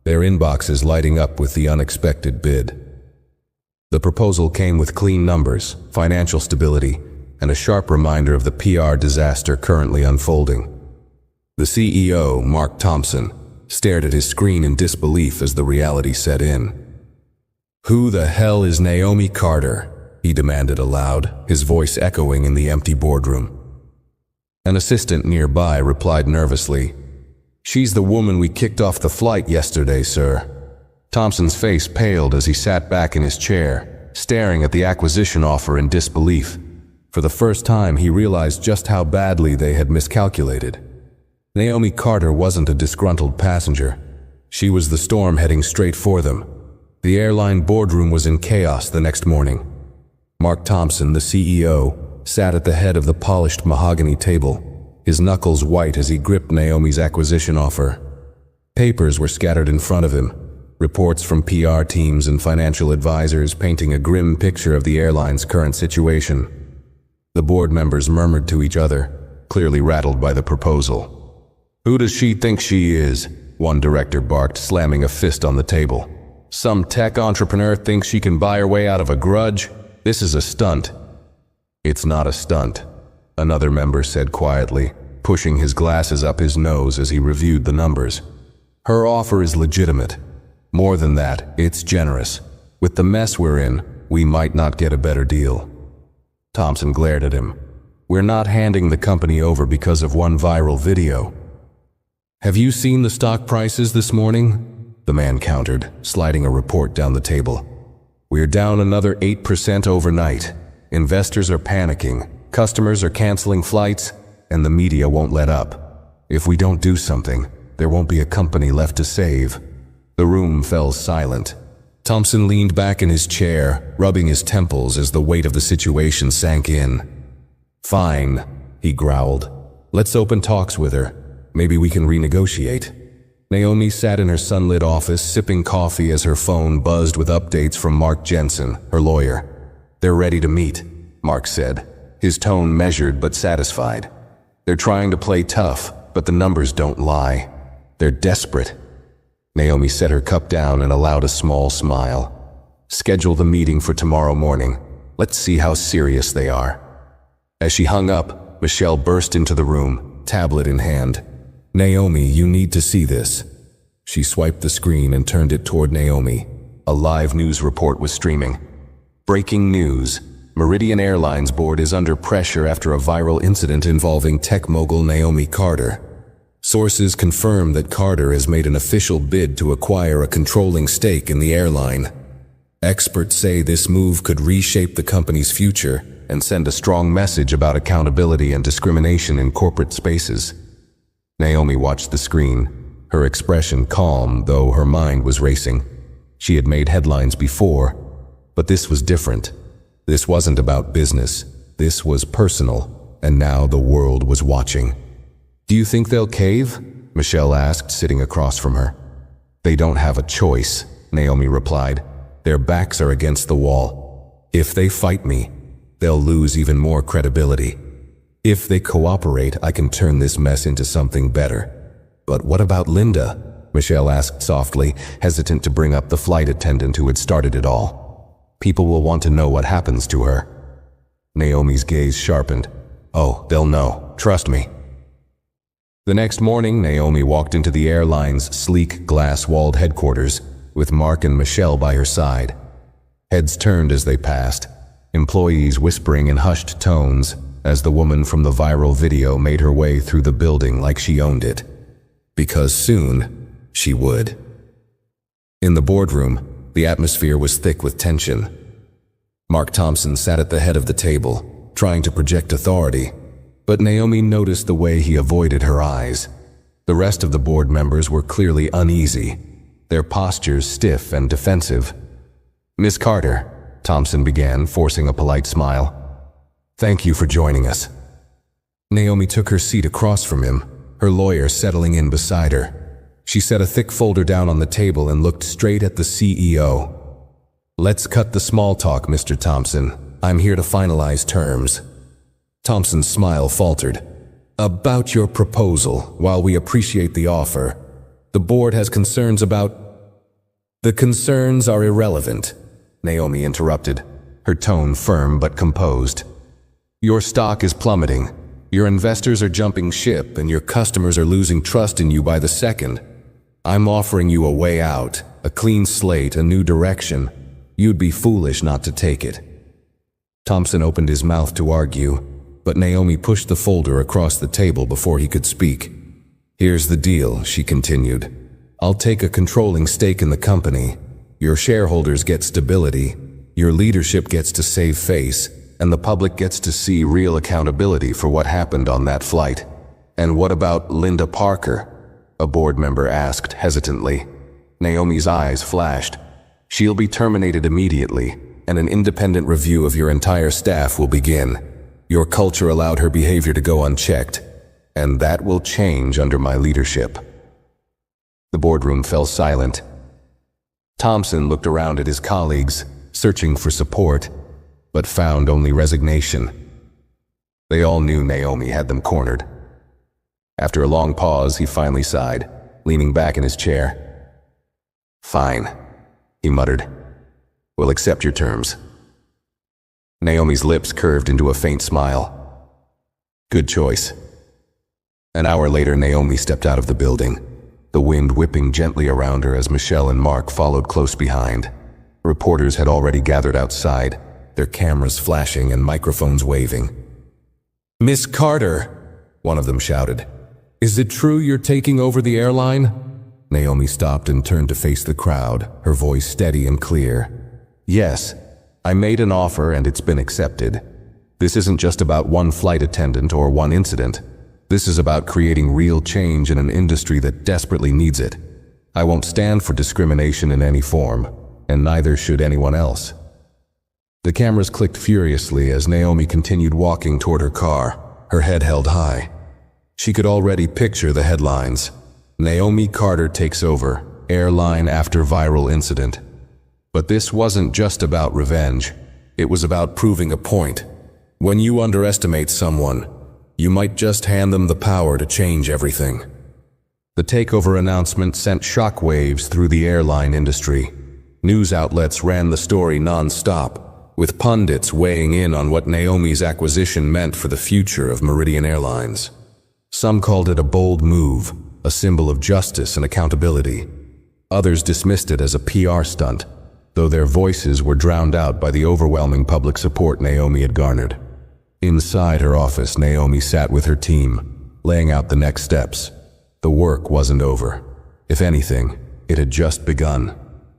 their inboxes lighting up with the unexpected bid. The proposal came with clean numbers, financial stability, and a sharp reminder of the PR disaster currently unfolding. The CEO, Mark Thompson, stared at his screen in disbelief as the reality set in. "Who the hell is Naomi Carter?" he demanded aloud, his voice echoing in the empty boardroom. An assistant nearby replied nervously, "She's the woman we kicked off the flight yesterday, sir." Thompson's face paled as he sat back in his chair, staring at the acquisition offer in disbelief. For the first time, he realized just how badly they had miscalculated. Naomi Carter wasn't a disgruntled passenger. She was the storm heading straight for them. The airline boardroom was in chaos the next morning. Mark Thompson, the CEO, sat at the head of the polished mahogany table, his knuckles white as he gripped Naomi's acquisition offer. Papers were scattered in front of him, reports from PR teams and financial advisors painting a grim picture of the airline's current situation. The board members murmured to each other, clearly rattled by the proposal. "Who does she think she is?" one director barked, slamming a fist on the table. "Some tech entrepreneur thinks she can buy her way out of a grudge? This is a stunt." "It's not a stunt," another member said quietly, pushing his glasses up his nose as he reviewed the numbers. "Her offer is legitimate. More than that, it's generous. With the mess we're in, we might not get a better deal." Thompson glared at him. "We're not handing the company over because of one viral video." "Have you seen the stock prices this morning?" the man countered, sliding a report down the table. "We're down another 8% overnight. Investors are panicking, customers are canceling flights, and the media won't let up. If we don't do something, there won't be a company left to save." The room fell silent. Thompson leaned back in his chair, rubbing his temples as the weight of the situation sank in. "Fine," he growled. "Let's open talks with her. Maybe we can renegotiate." Naomi sat in her sunlit office, sipping coffee as her phone buzzed with updates from Mark Jensen, her lawyer. "They're ready to meet," Mark said, his tone measured but satisfied. "They're trying to play tough, but the numbers don't lie. They're desperate." Naomi set her cup down and allowed a small smile. "Schedule the meeting for tomorrow morning. Let's see how serious they are." As she hung up, Michelle burst into the room, tablet in hand. "Naomi, you need to see this." She swiped the screen and turned it toward Naomi. A live news report was streaming. Breaking news. Meridian Airlines board is under pressure after a viral incident involving tech mogul Naomi Carter. Sources confirm that Carter has made an official bid to acquire a controlling stake in the airline. Experts say this move could reshape the company's future and send a strong message about accountability and discrimination in corporate spaces. Naomi watched the screen, her expression calm, though her mind was racing. She had made headlines before, but this was different. This wasn't about business. This was personal, and now the world was watching. "Do you think they'll cave?" Michelle asked, sitting across from her. "They don't have a choice," Naomi replied. "Their backs are against the wall. If they fight me, they'll lose even more credibility. If they cooperate, I can turn this mess into something better." "But what about Linda?" Michelle asked softly, hesitant to bring up the flight attendant who had started it all. "People will want to know what happens to her." Naomi's gaze sharpened. "Oh, they'll know. Trust me." The next morning, Naomi walked into the airline's sleek, glass-walled headquarters, with Mark and Michelle by her side. Heads turned as they passed, employees whispering in hushed tones, as the woman from the viral video made her way through the building like she owned it. Because soon, she would. In the boardroom, the atmosphere was thick with tension. Mark Thompson sat at the head of the table, trying to project authority, but Naomi noticed the way he avoided her eyes. The rest of the board members were clearly uneasy, their postures stiff and defensive. "Miss Carter," Thompson began, forcing a polite smile. "Thank you for joining us." Naomi took her seat across from him, her lawyer settling in beside her. She set a thick folder down on the table and looked straight at the CEO. "Let's cut the small talk, Mr. Thompson. I'm here to finalize terms." Thompson's smile faltered. "About your proposal, while we appreciate the offer, the board has concerns about—" "The concerns are irrelevant," Naomi interrupted, her tone firm but composed. "Your stock is plummeting, your investors are jumping ship, and your customers are losing trust in you by the second. I'm offering you a way out, a clean slate, a new direction. You'd be foolish not to take it." Thompson opened his mouth to argue, but Naomi pushed the folder across the table before he could speak. "Here's the deal," she continued. "I'll take a controlling stake in the company. Your shareholders get stability, your leadership gets to save face, and the public gets to see real accountability for what happened on that flight." "And what about Linda Parker?" a board member asked hesitantly. Naomi's eyes flashed. "She'll be terminated immediately, and an independent review of your entire staff will begin. Your culture allowed her behavior to go unchecked, and that will change under my leadership." The boardroom fell silent. Thompson looked around at his colleagues, searching for support, but found only resignation. They all knew Naomi had them cornered. After a long pause, he finally sighed, leaning back in his chair. "Fine," he muttered. "We'll accept your terms." Naomi's lips curved into a faint smile. "Good choice." An hour later, Naomi stepped out of the building, the wind whipping gently around her as Michelle and Mark followed close behind. Reporters had already gathered outside, their cameras flashing and microphones waving. "Miss Carter," one of them shouted, "is it true you're taking over the airline?" Naomi stopped and turned to face the crowd, her voice steady and clear. "Yes, I made an offer and it's been accepted. This isn't just about one flight attendant or one incident. This is about creating real change in an industry that desperately needs it. I won't stand for discrimination in any form, and neither should anyone else." The cameras clicked furiously as Naomi continued walking toward her car, her head held high. She could already picture the headlines. "Naomi Carter takes over, airline after viral incident." But this wasn't just about revenge. It was about proving a point. When you underestimate someone, you might just hand them the power to change everything. The takeover announcement sent shockwaves through the airline industry. News outlets ran the story non-stop, with pundits weighing in on what Naomi's acquisition meant for the future of Meridian Airlines. Some called it a bold move, a symbol of justice and accountability. Others dismissed it as a PR stunt, though their voices were drowned out by the overwhelming public support Naomi had garnered. Inside her office, Naomi sat with her team, laying out the next steps. The work wasn't over. If anything, it had just begun.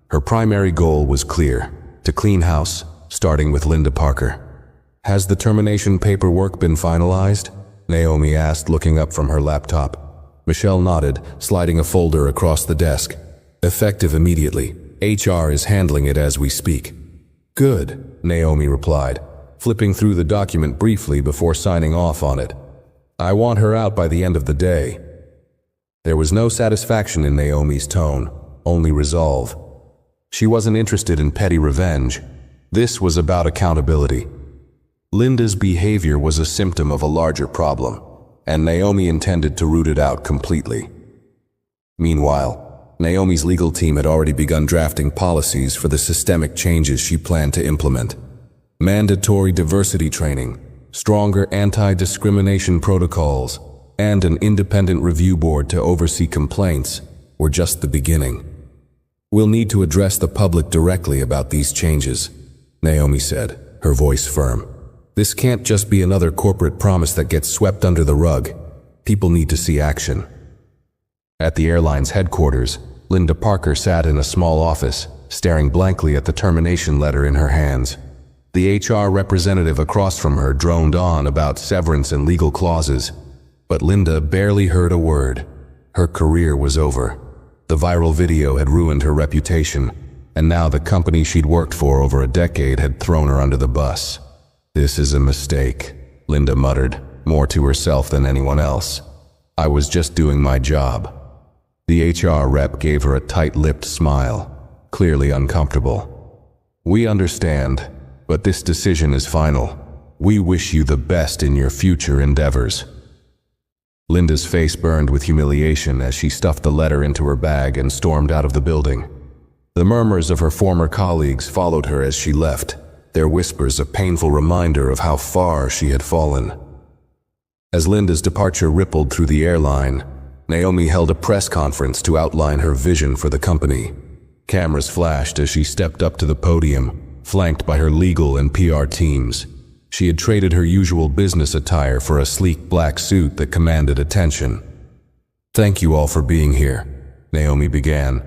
Her primary goal was clear: to clean house, starting with Linda Parker. "Has the termination paperwork been finalized?" Naomi asked, looking up from her laptop. Michelle nodded, sliding a folder across the desk. "Effective immediately. HR is handling it as we speak." "Good," Naomi replied, flipping through the document briefly before signing off on it. "I want her out by the end of the day." There was no satisfaction in Naomi's tone, only resolve. She wasn't interested in petty revenge. This was about accountability. Linda's behavior was a symptom of a larger problem, and Naomi intended to root it out completely. Meanwhile, Naomi's legal team had already begun drafting policies for the systemic changes she planned to implement. Mandatory diversity training, stronger anti-discrimination protocols, and an independent review board to oversee complaints were just the beginning. "We'll need to address the public directly about these changes," Naomi said, her voice firm. "This can't just be another corporate promise that gets swept under the rug. People need to see action." At the airline's headquarters, Linda Parker sat in a small office, staring blankly at the termination letter in her hands. The HR representative across from her droned on about severance and legal clauses, but Linda barely heard a word. Her career was over. The viral video had ruined her reputation, and now the company she'd worked for over a decade had thrown her under the bus. "This is a mistake," Linda muttered, more to herself than anyone else. "I was just doing my job." The HR rep gave her a tight-lipped smile, clearly uncomfortable. "We understand, but this decision is final. We wish you the best in your future endeavors." Linda's face burned with humiliation as she stuffed the letter into her bag and stormed out of the building. The murmurs of her former colleagues followed her as she left, their whispers a painful reminder of how far she had fallen. As Linda's departure rippled through the airline, Naomi held a press conference to outline her vision for the company. Cameras flashed as she stepped up to the podium, flanked by her legal and PR teams. She had traded her usual business attire for a sleek black suit that commanded attention. "Thank you all for being here," Naomi began,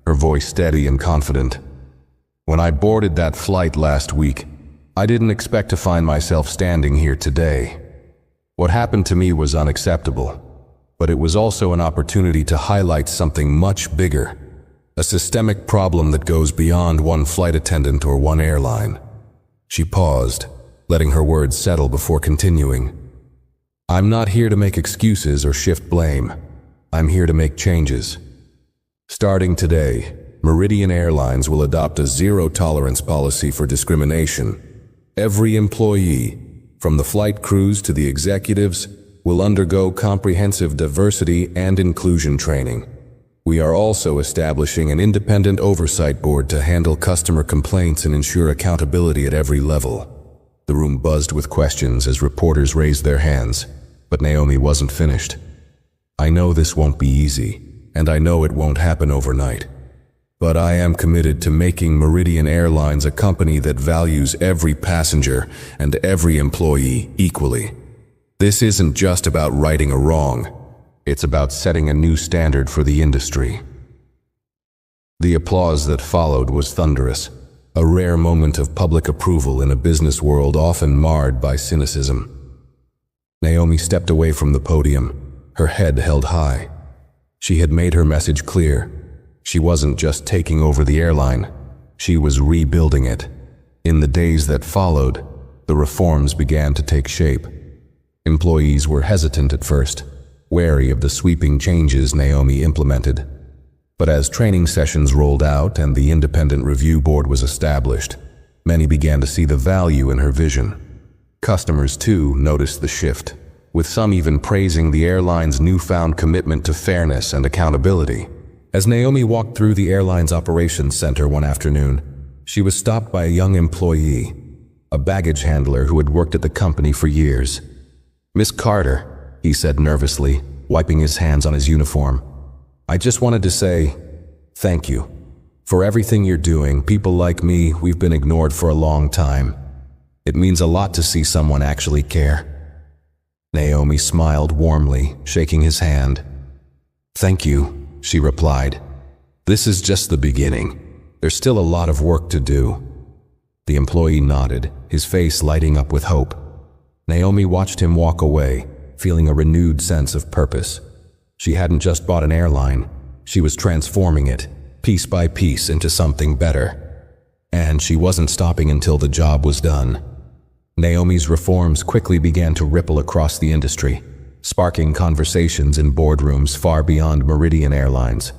her voice steady and confident. "When I boarded that flight last week, I didn't expect to find myself standing here today. What happened to me was unacceptable, but it was also an opportunity to highlight something much bigger, a systemic problem that goes beyond one flight attendant or one airline." She paused, letting her words settle before continuing. "I'm not here to make excuses or shift blame. I'm here to make changes. Starting today, Meridian Airlines will adopt a zero-tolerance policy for discrimination. Every employee, from the flight crews to the executives, will undergo comprehensive diversity and inclusion training. We are also establishing an independent oversight board to handle customer complaints and ensure accountability at every level." The room buzzed with questions as reporters raised their hands, but Naomi wasn't finished. "I know this won't be easy, and I know it won't happen overnight. But I am committed to making Meridian Airlines a company that values every passenger and every employee equally. This isn't just about righting a wrong. It's about setting a new standard for the industry." The applause that followed was thunderous, a rare moment of public approval in a business world often marred by cynicism. Naomi stepped away from the podium, her head held high. She had made her message clear. She wasn't just taking over the airline, she was rebuilding it. In the days that followed, the reforms began to take shape. Employees were hesitant at first, wary of the sweeping changes Naomi implemented. But as training sessions rolled out and the independent review board was established, many began to see the value in her vision. Customers, too, noticed the shift, with some even praising the airline's newfound commitment to fairness and accountability. As Naomi walked through the airline's operations center one afternoon, she was stopped by a young employee, a baggage handler who had worked at the company for years. "Miss Carter," he said nervously, wiping his hands on his uniform, "I just wanted to say thank you. For everything you're doing, people like me, we've been ignored for a long time. It means a lot to see someone actually care." Naomi smiled warmly, shaking his hand. "Thank you," she replied. "This is just the beginning. There's still a lot of work to do." The employee nodded, his face lighting up with hope. Naomi watched him walk away, feeling a renewed sense of purpose. She hadn't just bought an airline, she was transforming it, piece by piece, into something better. And she wasn't stopping until the job was done. Naomi's reforms quickly began to ripple across the industry, sparking conversations in boardrooms far beyond Meridian Airlines.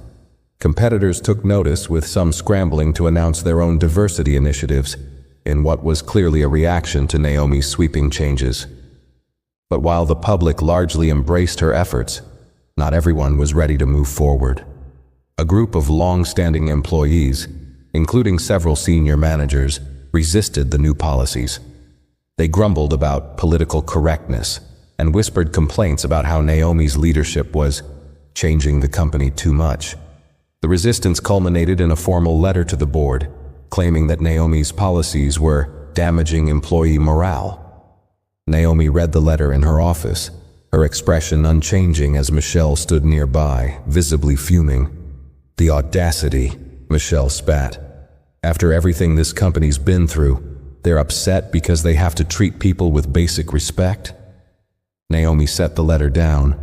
Competitors took notice, with some scrambling to announce their own diversity initiatives, in what was clearly a reaction to Naomi's sweeping changes. But while the public largely embraced her efforts, not everyone was ready to move forward. A group of long-standing employees, including several senior managers, resisted the new policies. They grumbled about political correctness and whispered complaints about how Naomi's leadership was changing the company too much. The resistance culminated in a formal letter to the board, claiming that Naomi's policies were damaging employee morale. Naomi read the letter in her office, her expression unchanging as Michelle stood nearby, visibly fuming. "The audacity," Michelle spat. "After everything this company's been through, they're upset because they have to treat people with basic respect?" Naomi set the letter down,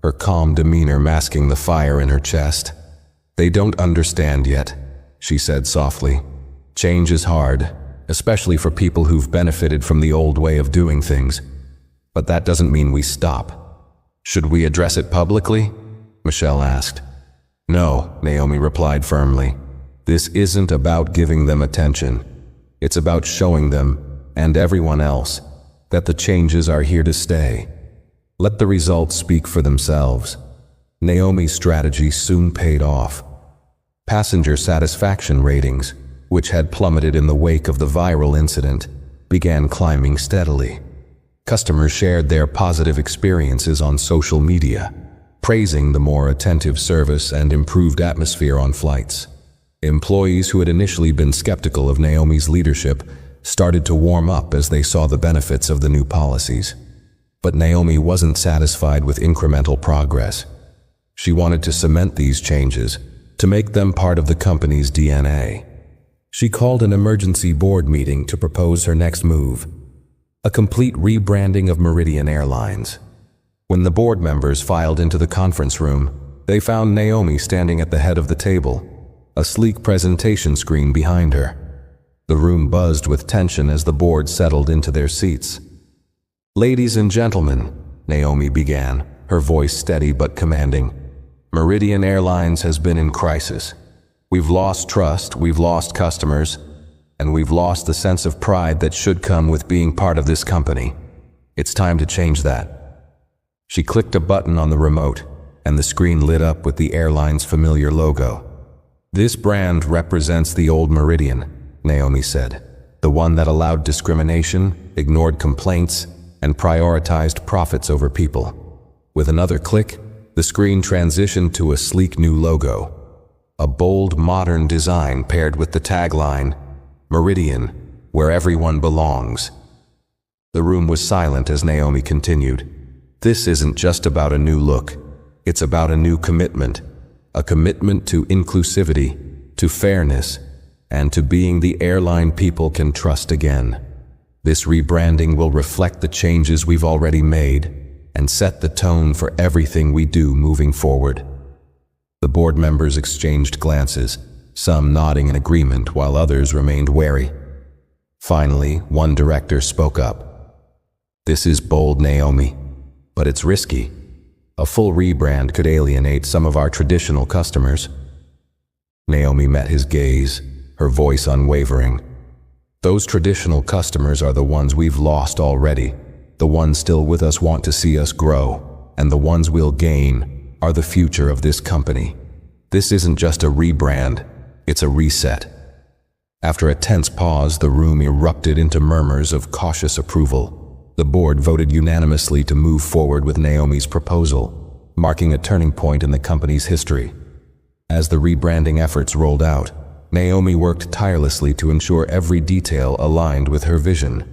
her calm demeanor masking the fire in her chest. "They don't understand yet," she said softly. "Change is hard, especially for people who've benefited from the old way of doing things. But that doesn't mean we stop." "Should we address it publicly?" Michelle asked. "No," Naomi replied firmly. "This isn't about giving them attention. It's about showing them, and everyone else, that the changes are here to stay. Let the results speak for themselves." Naomi's strategy soon paid off. Passenger satisfaction ratings, which had plummeted in the wake of the viral incident, began climbing steadily. Customers shared their positive experiences on social media, praising the more attentive service and improved atmosphere on flights. Employees who had initially been skeptical of Naomi's leadership started to warm up as they saw the benefits of the new policies. But Naomi wasn't satisfied with incremental progress. She wanted to cement these changes, to make them part of the company's DNA. She called an emergency board meeting to propose her next move: a complete rebranding of Meridian Airlines. When the board members filed into the conference room, they found Naomi standing at the head of the table, a sleek presentation screen behind her. The room buzzed with tension as the board settled into their seats. "Ladies and gentlemen," Naomi began, her voice steady but commanding, "Meridian Airlines has been in crisis. We've lost trust, we've lost customers, and we've lost the sense of pride that should come with being part of this company. It's time to change that." She clicked a button on the remote, and the screen lit up with the airline's familiar logo. "This brand represents the old Meridian," Naomi said, "the one that allowed discrimination, ignored complaints, and prioritized profits over people." With another click, the screen transitioned to a sleek new logo, a bold, modern design paired with the tagline, "Meridian, where everyone belongs." The room was silent as Naomi continued. "This isn't just about a new look. It's about a new commitment. A commitment to inclusivity, to fairness, and to being the airline people can trust again. This rebranding will reflect the changes we've already made and set the tone for everything we do moving forward." The board members exchanged glances, some nodding in agreement while others remained wary. Finally, one director spoke up. "This is bold, Naomi, but it's risky. A full rebrand could alienate some of our traditional customers." Naomi met his gaze, her voice unwavering. "Those traditional customers are the ones we've lost already. The ones still with us want to see us grow, and the ones we'll gain are the future of this company. This isn't just a rebrand, it's a reset." After a tense pause, the room erupted into murmurs of cautious approval. The board voted unanimously to move forward with Naomi's proposal, marking a turning point in the company's history. As the rebranding efforts rolled out, Naomi worked tirelessly to ensure every detail aligned with her vision.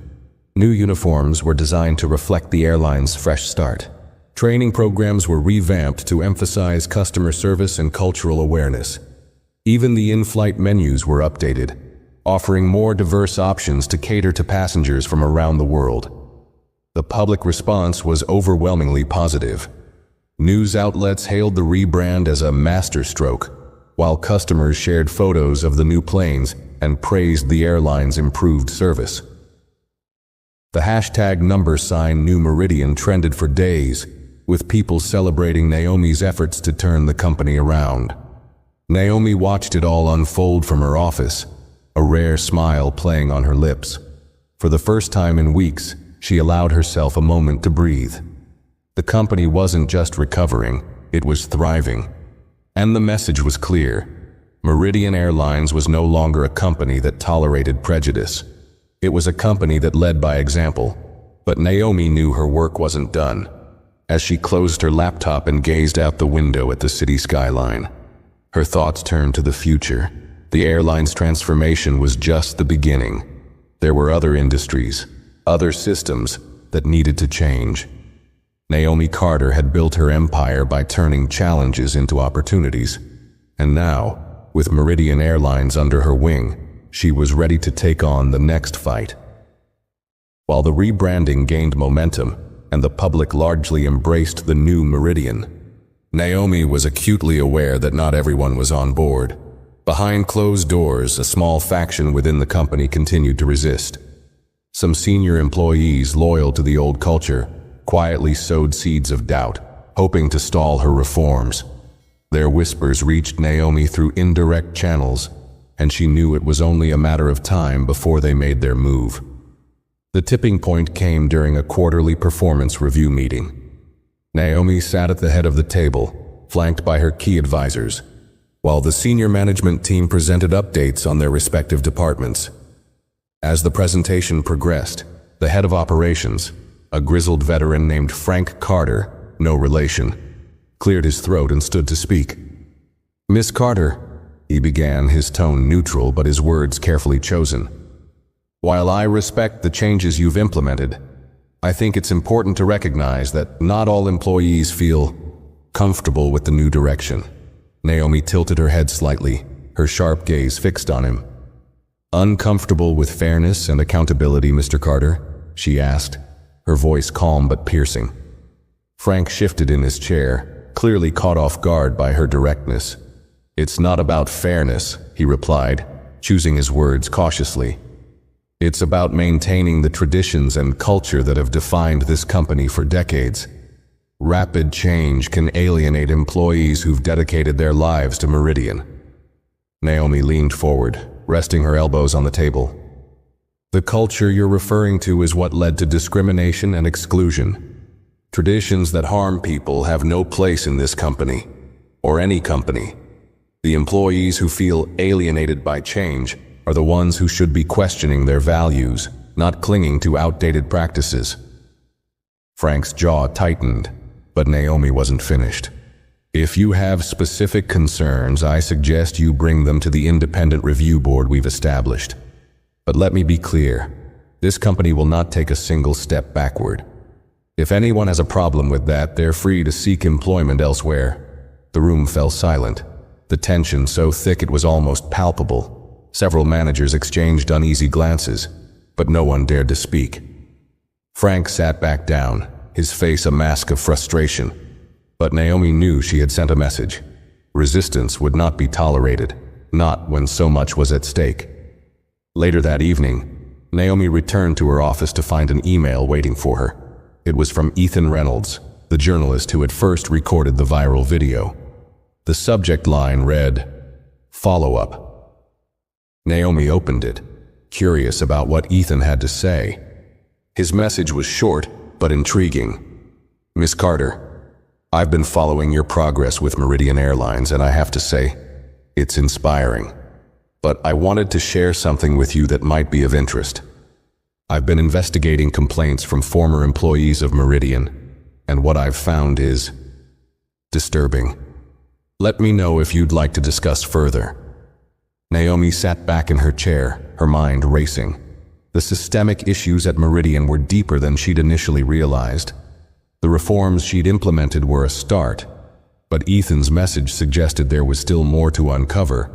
New uniforms were designed to reflect the airline's fresh start. Training programs were revamped to emphasize customer service and cultural awareness. Even the in-flight menus were updated, offering more diverse options to cater to passengers from around the world. The public response was overwhelmingly positive. News outlets hailed the rebrand as a masterstroke, while customers shared photos of the new planes and praised the airline's improved service. The hashtag #NewMeridian trended for days, with people celebrating Naomi's efforts to turn the company around. Naomi watched it all unfold from her office, a rare smile playing on her lips. For the first time in weeks, she allowed herself a moment to breathe. The company wasn't just recovering, it was thriving. And the message was clear. Meridian Airlines was no longer a company that tolerated prejudice. It was a company that led by example. But Naomi knew her work wasn't done. As she closed her laptop and gazed out the window at the city skyline, her thoughts turned to the future. The airline's transformation was just the beginning. There were other industries, other systems that needed to change. Naomi Carter had built her empire by turning challenges into opportunities. And now, with Meridian Airlines under her wing, she was ready to take on the next fight. While the rebranding gained momentum and the public largely embraced the new Meridian, Naomi was acutely aware that not everyone was on board. Behind closed doors, a small faction within the company continued to resist. Some senior employees, loyal to the old culture, quietly sowed seeds of doubt, hoping to stall her reforms. Their whispers reached Naomi through indirect channels, and she knew it was only a matter of time before they made their move. The tipping point came during a quarterly performance review meeting. Naomi sat at the head of the table, flanked by her key advisors, while the senior management team presented updates on their respective departments. As the presentation progressed, the head of operations, a grizzled veteran named Frank Carter, no relation, cleared his throat and stood to speak. "Miss Carter," he began, his tone neutral but his words carefully chosen. "While I respect the changes you've implemented, I think it's important to recognize that not all employees feel comfortable with the new direction." Naomi tilted her head slightly, her sharp gaze fixed on him. "Uncomfortable with fairness and accountability, Mr. Carter?" she asked, her voice calm but piercing. Frank shifted in his chair, clearly caught off guard by her directness. "It's not about fairness," he replied, choosing his words cautiously. "It's about maintaining the traditions and culture that have defined this company for decades. Rapid change can alienate employees who've dedicated their lives to Meridian." Naomi leaned forward, resting her elbows on the table. "The culture you're referring to is what led to discrimination and exclusion. Traditions that harm people have no place in this company, or any company. The employees who feel alienated by change are the ones who should be questioning their values, not clinging to outdated practices." Frank's jaw tightened, but Naomi wasn't finished. "If you have specific concerns, I suggest you bring them to the independent review board we've established. But let me be clear, this company will not take a single step backward. If anyone has a problem with that, they're free to seek employment elsewhere." The room fell silent, the tension so thick it was almost palpable. Several managers exchanged uneasy glances, but no one dared to speak. Frank sat back down, his face a mask of frustration. But Naomi knew she had sent a message. Resistance would not be tolerated, not when so much was at stake. Later that evening, Naomi returned to her office to find an email waiting for her. It was from Ethan Reynolds, the journalist who had first recorded the viral video. The subject line read, "Follow-up." Naomi opened it, curious about what Ethan had to say. His message was short, but intriguing. "Miss Carter, I've been following your progress with Meridian Airlines, and I have to say, it's inspiring. But I wanted to share something with you that might be of interest. I've been investigating complaints from former employees of Meridian, and what I've found is disturbing. Let me know if you'd like to discuss further." Naomi sat back in her chair, her mind racing. The systemic issues at Meridian were deeper than she'd initially realized. The reforms she'd implemented were a start, but Ethan's message suggested there was still more to uncover,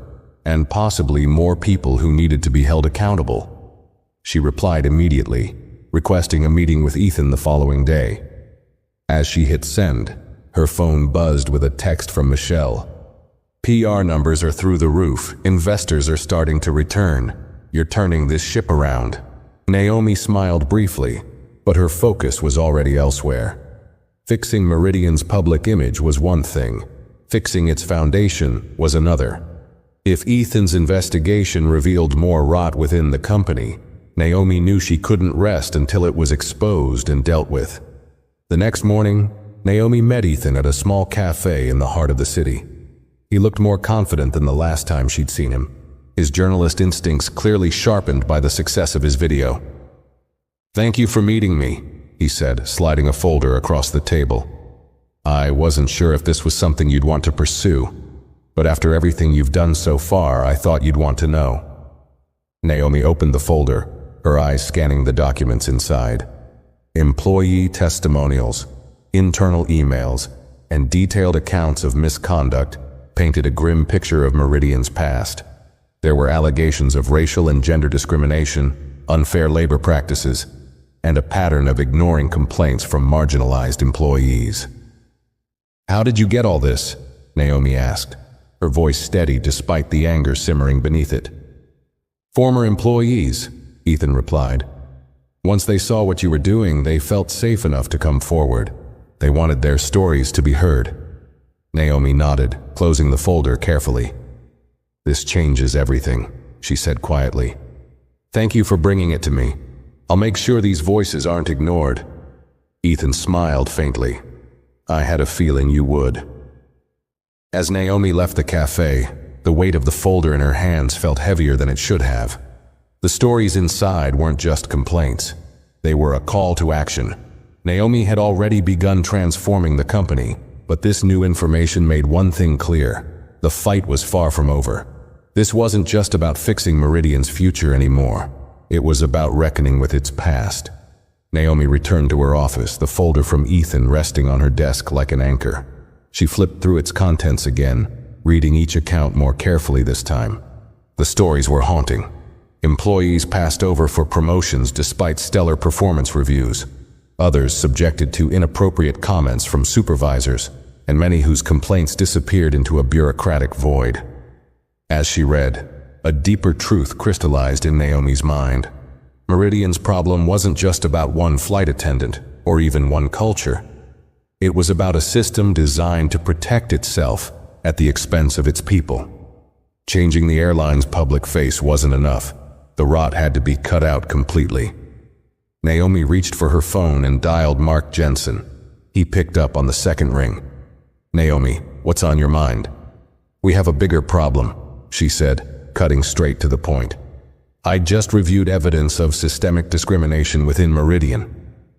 and possibly more people who needed to be held accountable. She replied immediately, requesting a meeting with Ethan the following day. As she hit send, her phone buzzed with a text from Michelle. "PR numbers are through the roof. Investors are starting to return. You're turning this ship around." Naomi smiled briefly, but her focus was already elsewhere. Fixing Meridian's public image was one thing. Fixing its foundation was another. If Ethan's investigation revealed more rot within the company, Naomi knew she couldn't rest until it was exposed and dealt with. The next morning, Naomi met Ethan at a small cafe in the heart of the city. He looked more confident than the last time she'd seen him, his journalist instincts clearly sharpened by the success of his video. "Thank you for meeting me," he said, sliding a folder across the table. "I wasn't sure if this was something you'd want to pursue, but after everything you've done so far, I thought you'd want to know." Naomi opened the folder, her eyes scanning the documents inside. Employee testimonials, internal emails, and detailed accounts of misconduct painted a grim picture of Meridian's past. There were allegations of racial and gender discrimination, unfair labor practices, and a pattern of ignoring complaints from marginalized employees. "How did you get all this?" Naomi asked, her voice steady despite the anger simmering beneath it. "Former employees," Ethan replied. "Once they saw what you were doing, they felt safe enough to come forward. They wanted their stories to be heard." Naomi nodded, closing the folder carefully. "This changes everything," she said quietly. "Thank you for bringing it to me. I'll make sure these voices aren't ignored." Ethan smiled faintly. "I had a feeling you would." As Naomi left the cafe, the weight of the folder in her hands felt heavier than it should have. The stories inside weren't just complaints. They were a call to action. Naomi had already begun transforming the company, but this new information made one thing clear: the fight was far from over. This wasn't just about fixing Meridian's future anymore. It was about reckoning with its past. Naomi returned to her office, the folder from Ethan resting on her desk like an anchor. She flipped through its contents again, reading each account more carefully this time. The stories were haunting. Employees passed over for promotions despite stellar performance reviews. Others subjected to inappropriate comments from supervisors, and many whose complaints disappeared into a bureaucratic void. As she read, a deeper truth crystallized in Naomi's mind. Meridian's problem wasn't just about one flight attendant, or even one culture. It was about a system designed to protect itself at the expense of its people. Changing the airline's public face wasn't enough. The rot had to be cut out completely. Naomi reached for her phone and dialed Mark Jensen. He picked up on the second ring. "Naomi, what's on your mind?" "We have a bigger problem," she said, cutting straight to the point. "I just reviewed evidence of systemic discrimination within Meridian.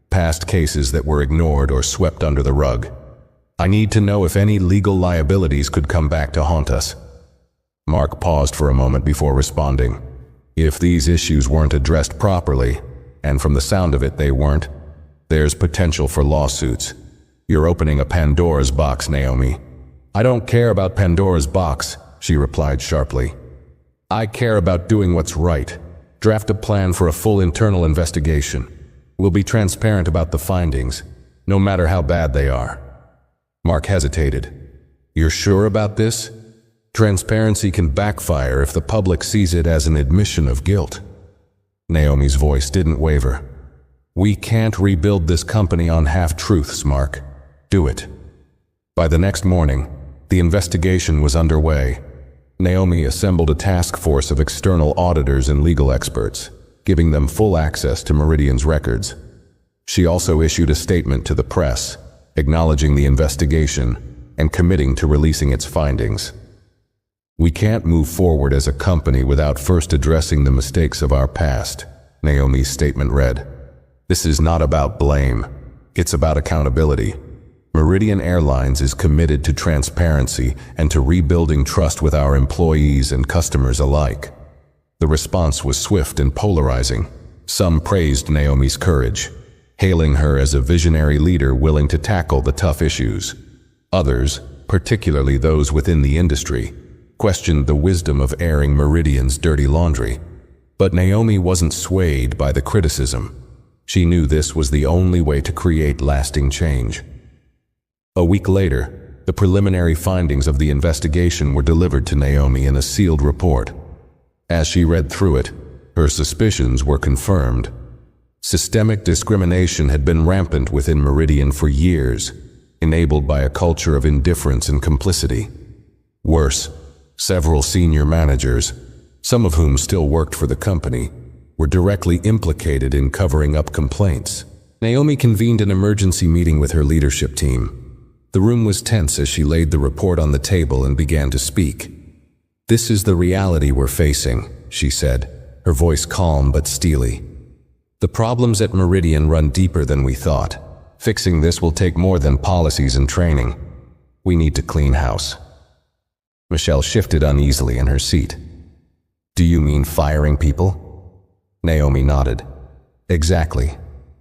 Past cases that were ignored or swept under the rug. I need to know if any legal liabilities could come back to haunt us." Mark paused for a moment before responding. "If these issues weren't addressed properly, and from the sound of it they weren't, there's potential for lawsuits. You're opening a Pandora's box, Naomi." "I don't care about Pandora's box," she replied sharply. "I care about doing what's right. Draft a plan for a full internal investigation. We'll be transparent about the findings, no matter how bad they are." Mark hesitated. "You're sure about this? Transparency can backfire if the public sees it as an admission of guilt." Naomi's voice didn't waver. "We can't rebuild this company on half-truths, Mark. Do it." By the next morning, the investigation was underway. Naomi assembled a task force of external auditors and legal experts, giving them full access to Meridian's records. She also issued a statement to the press, acknowledging the investigation and committing to releasing its findings. "We can't move forward as a company without first addressing the mistakes of our past," Naomi's statement read. "This is not about blame. It's about accountability. Meridian Airlines is committed to transparency and to rebuilding trust with our employees and customers alike." The response was swift and polarizing. Some praised Naomi's courage, hailing her as a visionary leader willing to tackle the tough issues. Others, particularly those within the industry, questioned the wisdom of airing Meridian's dirty laundry. But Naomi wasn't swayed by the criticism. She knew this was the only way to create lasting change. A week later, the preliminary findings of the investigation were delivered to Naomi in a sealed report. As she read through it, her suspicions were confirmed. Systemic discrimination had been rampant within Meridian for years, enabled by a culture of indifference and complicity. Worse, several senior managers, some of whom still worked for the company, were directly implicated in covering up complaints. Naomi convened an emergency meeting with her leadership team. The room was tense as she laid the report on the table and began to speak. "This is the reality we're facing," she said, her voice calm but steely. "The problems at Meridian run deeper than we thought. Fixing this will take more than policies and training. We need to clean house." Michelle shifted uneasily in her seat. "Do you mean firing people?" Naomi nodded. "Exactly.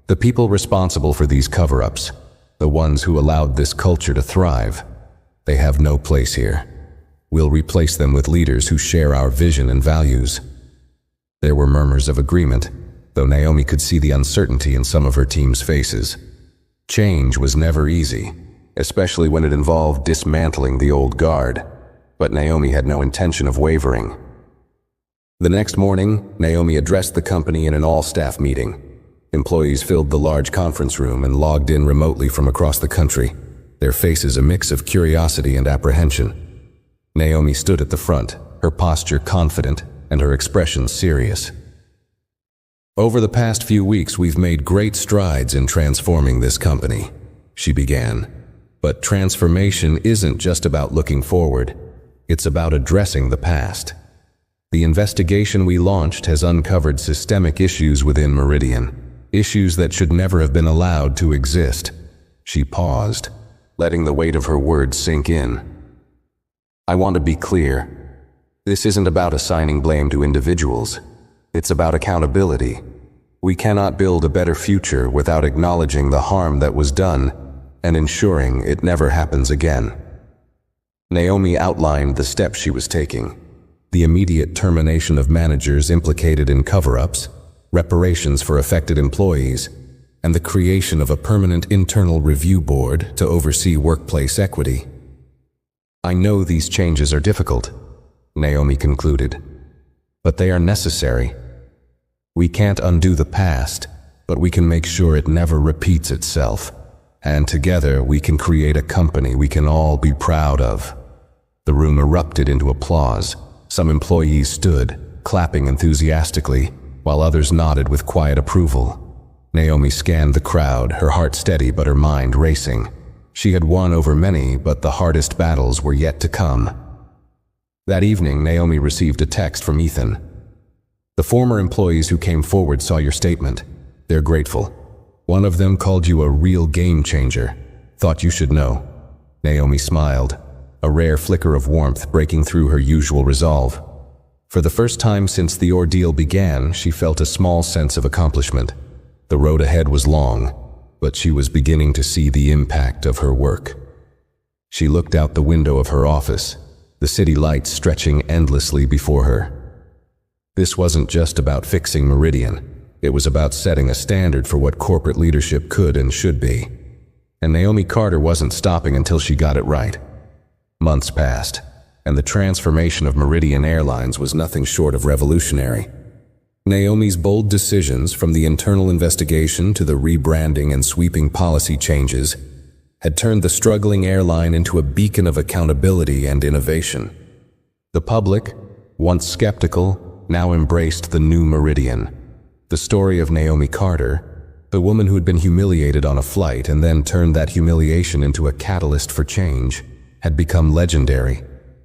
The people responsible for these cover-ups, the ones who allowed this culture to thrive, they have no place here. We'll replace them with leaders who share our vision and values." There were murmurs of agreement, though Naomi could see the uncertainty in some of her team's faces. Change was never easy, especially when it involved dismantling the old guard. But Naomi had no intention of wavering. The next morning, Naomi addressed the company in an all-staff meeting. Employees filled the large conference room and logged in remotely from across the country, their faces a mix of curiosity and apprehension. Naomi stood at the front, her posture confident and her expression serious. "Over the past few weeks, we've made great strides in transforming this company," she began. "But transformation isn't just about looking forward. It's about addressing the past. The investigation we launched has uncovered systemic issues within Meridian, issues that should never have been allowed to exist." She paused, letting the weight of her words sink in. "I want to be clear. This isn't about assigning blame to individuals. It's about accountability. We cannot build a better future without acknowledging the harm that was done and ensuring it never happens again." Naomi outlined the steps she was taking: the immediate termination of managers implicated in cover-ups, reparations for affected employees, and the creation of a permanent internal review board to oversee workplace equity. "I know these changes are difficult," Naomi concluded, "but they are necessary. We can't undo the past, but we can make sure it never repeats itself. And together we can create a company we can all be proud of." The room erupted into applause. Some employees stood, clapping enthusiastically, while others nodded with quiet approval. Naomi scanned the crowd, her heart steady but her mind racing. She had won over many, but the hardest battles were yet to come. That evening, Naomi received a text from Ethan. "The former employees who came forward saw your statement. They're grateful. One of them called you a real game changer. Thought you should know." Naomi smiled, a rare flicker of warmth breaking through her usual resolve. For the first time since the ordeal began, she felt a small sense of accomplishment. The road ahead was long, but she was beginning to see the impact of her work. She looked out the window of her office, the city lights stretching endlessly before her. This wasn't just about fixing Meridian. It was about setting a standard for what corporate leadership could and should be. And Naomi Carter wasn't stopping until she got it right. Months passed, and the transformation of Meridian Airlines was nothing short of revolutionary. Naomi's bold decisions, from the internal investigation to the rebranding and sweeping policy changes, had turned the struggling airline into a beacon of accountability and innovation. The public, once skeptical, now embraced the new Meridian. The story of Naomi Carter, the woman who had been humiliated on a flight and then turned that humiliation into a catalyst for change, had become legendary.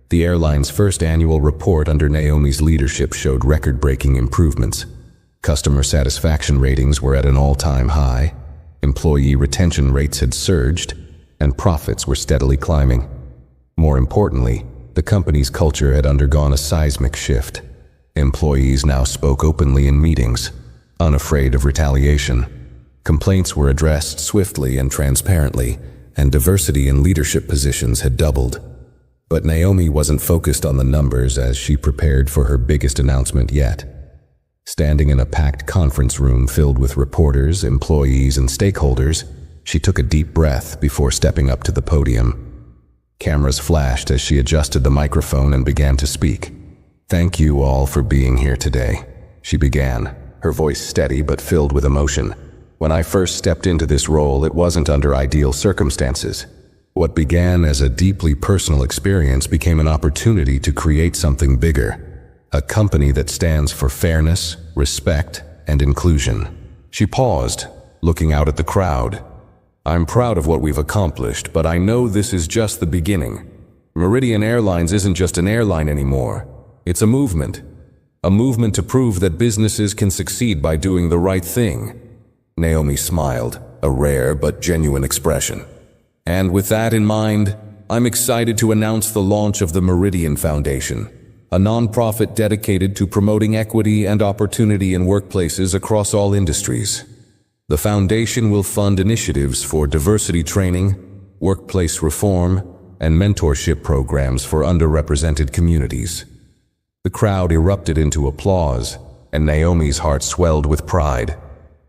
The airline's first annual report under Naomi's leadership showed record-breaking improvements. Customer satisfaction ratings were at an all-time high, employee retention rates had surged, and profits were steadily climbing. More importantly, the company's culture had undergone a seismic shift. Employees now spoke openly in meetings, unafraid of retaliation. Complaints were addressed swiftly and transparently, and diversity in leadership positions had doubled. But Naomi wasn't focused on the numbers as she prepared for her biggest announcement yet. Standing in a packed conference room filled with reporters, employees, and stakeholders, she took a deep breath before stepping up to the podium. Cameras flashed as she adjusted the microphone and began to speak. "Thank you all for being here today," she began, her voice steady but filled with emotion. "When I first stepped into this role, it wasn't under ideal circumstances. What began as a deeply personal experience became an opportunity to create something bigger, a company that stands for fairness, respect, and inclusion." She paused, looking out at the crowd. "I'm proud of what we've accomplished, but I know this is just the beginning. Meridian Airlines isn't just an airline anymore. It's a movement to prove that businesses can succeed by doing the right thing." Naomi smiled, a rare but genuine expression. "And with that in mind, I'm excited to announce the launch of the Meridian Foundation, a nonprofit dedicated to promoting equity and opportunity in workplaces across all industries. The foundation will fund initiatives for diversity training, workplace reform, and mentorship programs for underrepresented communities." The crowd erupted into applause, and Naomi's heart swelled with pride.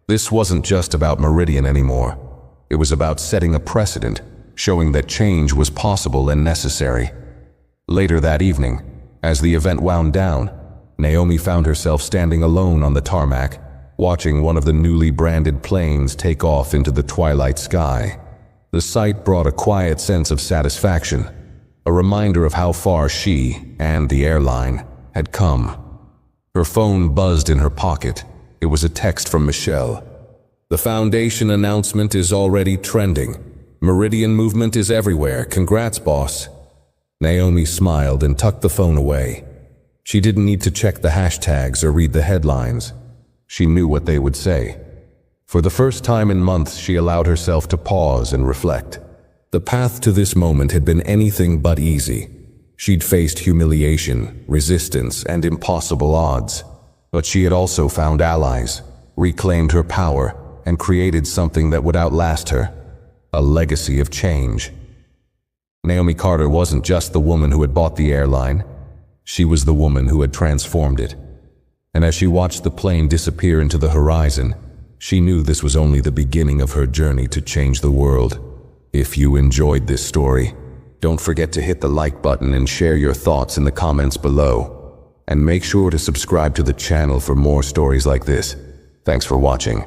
This wasn't just about Meridian anymore. It was about setting a precedent, showing that change was possible and necessary. Later that evening, as the event wound down, Naomi found herself standing alone on the tarmac, watching one of the newly branded planes take off into the twilight sky. The sight brought a quiet sense of satisfaction, a reminder of how far she and the airline had come. Her phone buzzed in her pocket. It was a text from Michelle. "The Foundation announcement is already trending. Meridian movement is everywhere. Congrats, boss." Naomi smiled and tucked the phone away. She didn't need to check the hashtags or read the headlines. She knew what they would say. For the first time in months, she allowed herself to pause and reflect. The path to this moment had been anything but easy. She'd faced humiliation, resistance, and impossible odds. But she had also found allies, reclaimed her power, and created something that would outlast her. A legacy of change. Naomi Carter wasn't just the woman who had bought the airline. She was the woman who had transformed it. And as she watched the plane disappear into the horizon, she knew this was only the beginning of her journey to change the world. If you enjoyed this story, don't forget to hit the like button and share your thoughts in the comments below. And make sure to subscribe to the channel for more stories like this. Thanks for watching.